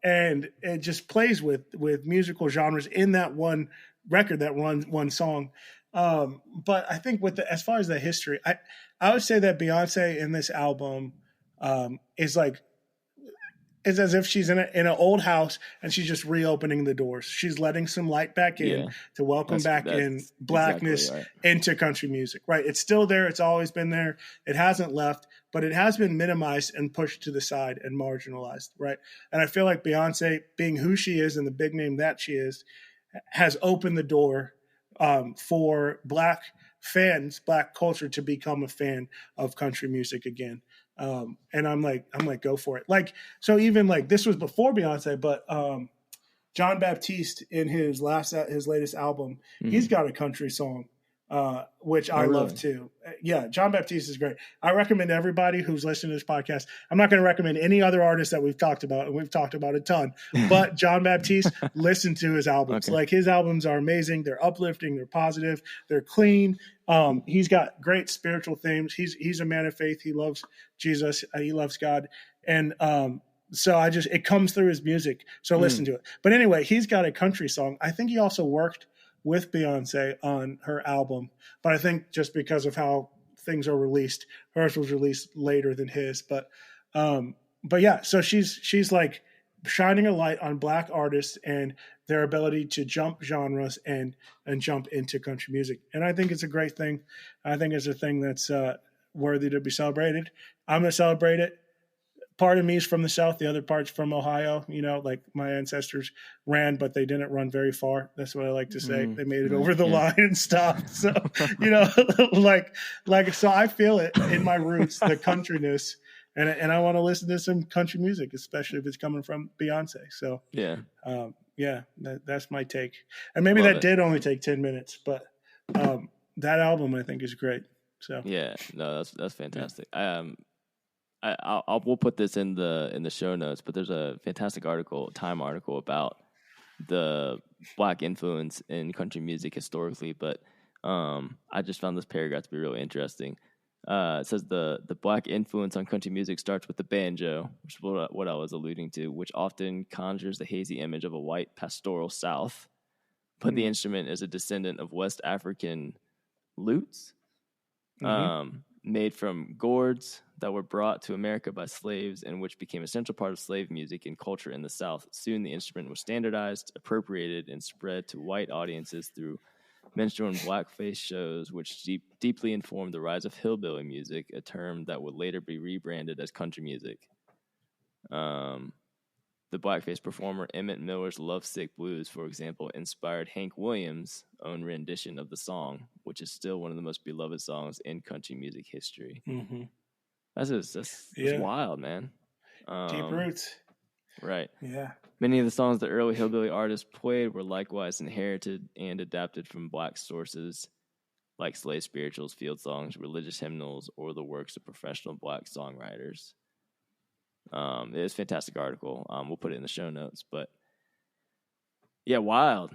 S3: And it just plays with musical genres in that one record, that one song. But I think as far as the history, I would say that Beyonce in this album is as if she's in an old house and she's just reopening the doors. She's letting some light back in to welcome back in Blackness into country music, right? It's still there. It's always been there. It hasn't left, but it has been minimized and pushed to the side and marginalized, right? And I feel like Beyonce, being who she is and the big name that she is, has opened the door for Black fans, Black culture, to become a fan of country music again. And I'm like, go for it. Like, so even like this was before Beyonce, but John Baptiste in his latest album, he's got a country song, which I love too. Yeah, John Baptiste is great. I recommend everybody who's listening to this podcast. I'm not going to recommend any other artist that we've talked about, and we've talked about a ton, but John Baptiste, listen to his albums. Like, his albums are amazing. They're uplifting. They're positive. They're clean. He's got great spiritual themes. He's a man of faith. He loves Jesus. He loves God. And so it comes through his music. So listen to it. But anyway, he's got a country song. I think he also worked with Beyonce on her album, but I think just because of how things are released, hers was released later than his. But yeah, so she's like shining a light on Black artists and their ability to jump genres and jump into country music. And I think it's a great thing. I think it's a thing that's worthy to be celebrated. I'm going to celebrate it. Part of me is from the South. The other part's from Ohio. You know, like my ancestors ran, but they didn't run very far. That's what I like to say. They made it over the line and stopped. So, you know, so I feel it in my roots, the countryness. And I want to listen to some country music, especially if it's coming from Beyonce. So, that's my take. And maybe that did only take 10 minutes, but that album I think is great. So
S2: that's fantastic. We'll put this in the show notes, but there's a fantastic Time article about the Black influence in country music historically. But I just found this paragraph to be really interesting. It says the black influence on country music starts with the banjo, which is what I was alluding to, which often conjures the hazy image of a white pastoral South. But the instrument is a descendant of West African lutes, made from gourds that were brought to America by slaves and which became a central part of slave music and culture in the South. Soon the instrument was standardized, appropriated, and spread to white audiences through minstrel and blackface shows, which deeply informed the rise of hillbilly music, a term that would later be rebranded as country music. The blackface performer Emmett Miller's Lovesick Blues, for example, inspired Hank Williams' own rendition of the song, which is still one of the most beloved songs in country music history.
S3: Mm-hmm.
S2: That's wild, man.
S3: Deep roots.
S2: Right.
S3: Yeah.
S2: Many of the songs the early hillbilly artists played were likewise inherited and adapted from black sources, like slave spirituals, field songs, religious hymnals, or the works of professional black songwriters. It's a fantastic article. We'll put it in the show notes, but yeah, wild.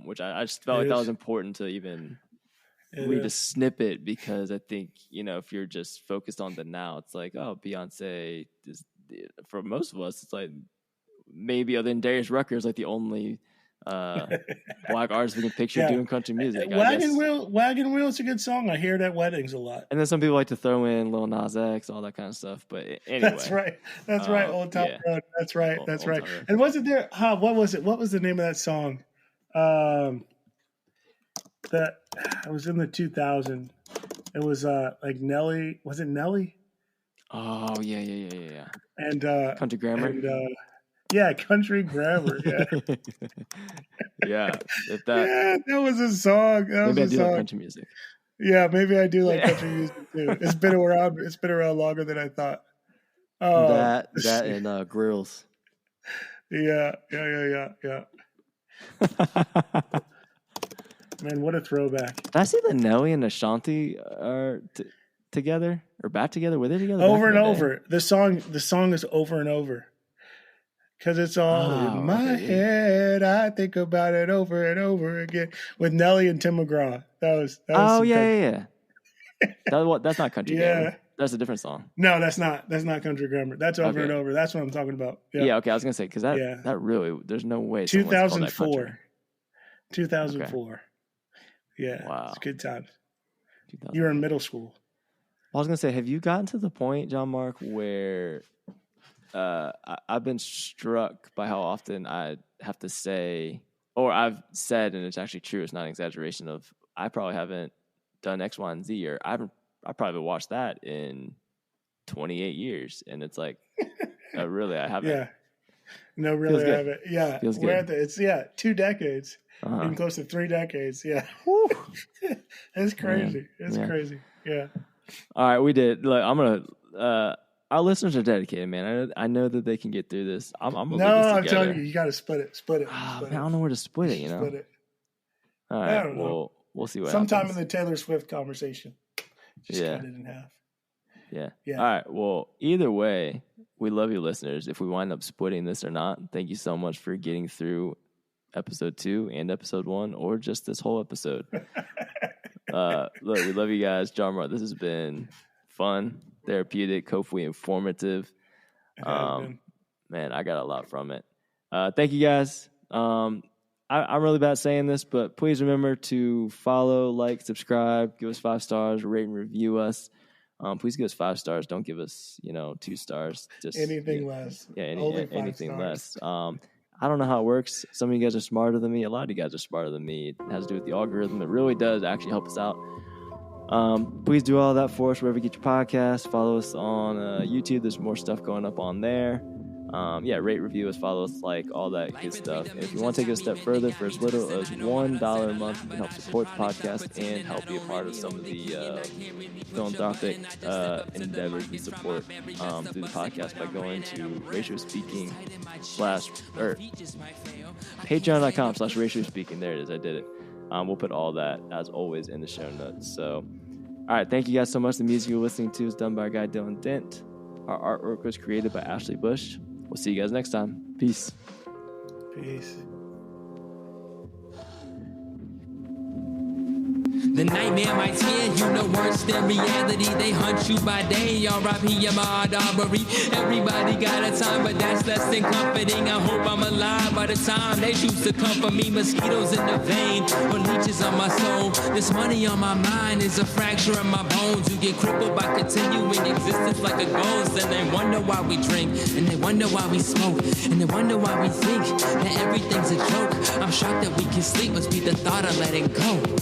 S2: Which I just felt like that was important to even read a snippet, because I think, if you're just focused on the now, it's like, oh, Beyonce is, for most of us, it's like maybe other than Darius Rucker is like the only black artist we can picture doing country music.
S3: Wagon Wheel is a good song. I hear it at weddings a lot.
S2: And then some people like to throw in Lil Nas X, all that kind of stuff. But anyway,
S3: that's right. Old Town Road. That's right. And wasn't there? What was it? What was the name of that song? That it was in the 2000s. It was like Nelly. Was it Nelly?
S2: Oh yeah.
S3: And
S2: Country Grammar.
S3: Yeah, Country Grammar. Yeah.
S2: Yeah.
S3: That was a song.
S2: Maybe I do like country music.
S3: Yeah, maybe I do like country music too. It's been around. It's been around longer than I thought.
S2: That and grills.
S3: Yeah. Man, what a throwback!
S2: Did I see that Nelly and Ashanti are together or back together? Were they together?
S3: Over and over. The song is over and over. Because it's all in my head. I think about it over and over again. With Nelly and Tim McGraw. That was
S2: yeah. That's not Country Grammar. That's a different song.
S3: No, that's not Country Grammar. That's over and over. That's what I'm talking about.
S2: Yeah, okay. I was going to say, because that really, there's no way.
S3: 2004. 2004. Yeah.
S2: Wow.
S3: It's good times. You were in middle school.
S2: I was going to say, have you gotten to the point, John Mark, where I've been struck by how often I have to say, or I've said, and it's actually true, it's not an exaggeration, of I probably haven't done X, Y, and Z, or I probably watched that in 28 years, and it's like, really, I haven't.
S3: Yeah. No, really, I haven't. Yeah.
S2: Feels
S3: We're
S2: good.
S3: at 2 decades. Even close to 3 decades. Yeah. It's crazy.
S2: Man.
S3: It's crazy. Yeah.
S2: All right, we did. Look, I'm going to... our listeners are dedicated, man. I know that they can get through this. I'm
S3: telling you, you got to split it.
S2: Man, I don't know where to split it.
S3: Split it.
S2: All right. I don't know. We'll see what
S3: sometime
S2: happens.
S3: in the Taylor Swift conversation. Just cut it in half.
S2: Yeah. All right. Well, either way, we love you, listeners. If we wind up splitting this or not, thank you so much for getting through episode 2 and episode 1, or just this whole episode. Look, we love you guys. John Mark, this has been fun, therapeutic, hopefully informative. Man, I got a lot from it. Thank you guys. I'm really bad at saying this, but please remember to follow, like, subscribe, give us 5 stars, rate and review us. Please give us 5 stars. Don't give us, 2 stars. Just
S3: anything less.
S2: Yeah, anything less. I don't know how it works. Some of you guys are smarter than me. A lot of you guys are smarter than me. It has to do with the algorithm. It really does actually help us out. Please do all that for us wherever you get your podcasts. Follow us on YouTube. There's more stuff going up on there. Rate, review us, follow us, like, all that good stuff. And if you want to take it a step further, for as little as $1 a month, you can help support the podcast and help be a part of some of the philanthropic endeavors we support through the podcast by going to patreon.com/ratio-speaking. There it is. I did it. We'll put all that, as always, in the show notes. So, all right. Thank you guys so much. The music you're listening to is done by our guy, Dylan Dent. Our artwork was created by Ashley Bush. We'll see you guys next time. Peace.
S1: The nightmare might scare you no worse than reality. They hunt you by day, R.I.P. Ahmaud Arbery. Everybody got a time, but that's less than comforting. I hope I'm alive by the time they choose to comfort me. Mosquitoes in the vein or leeches on my soul. This money on my mind is a fracture in my bones. You get crippled by continuing existence like a ghost. And they wonder why we drink, and they wonder why we smoke, and they wonder why we think that everything's a joke. I'm shocked that we can sleep, must be the thought of letting go.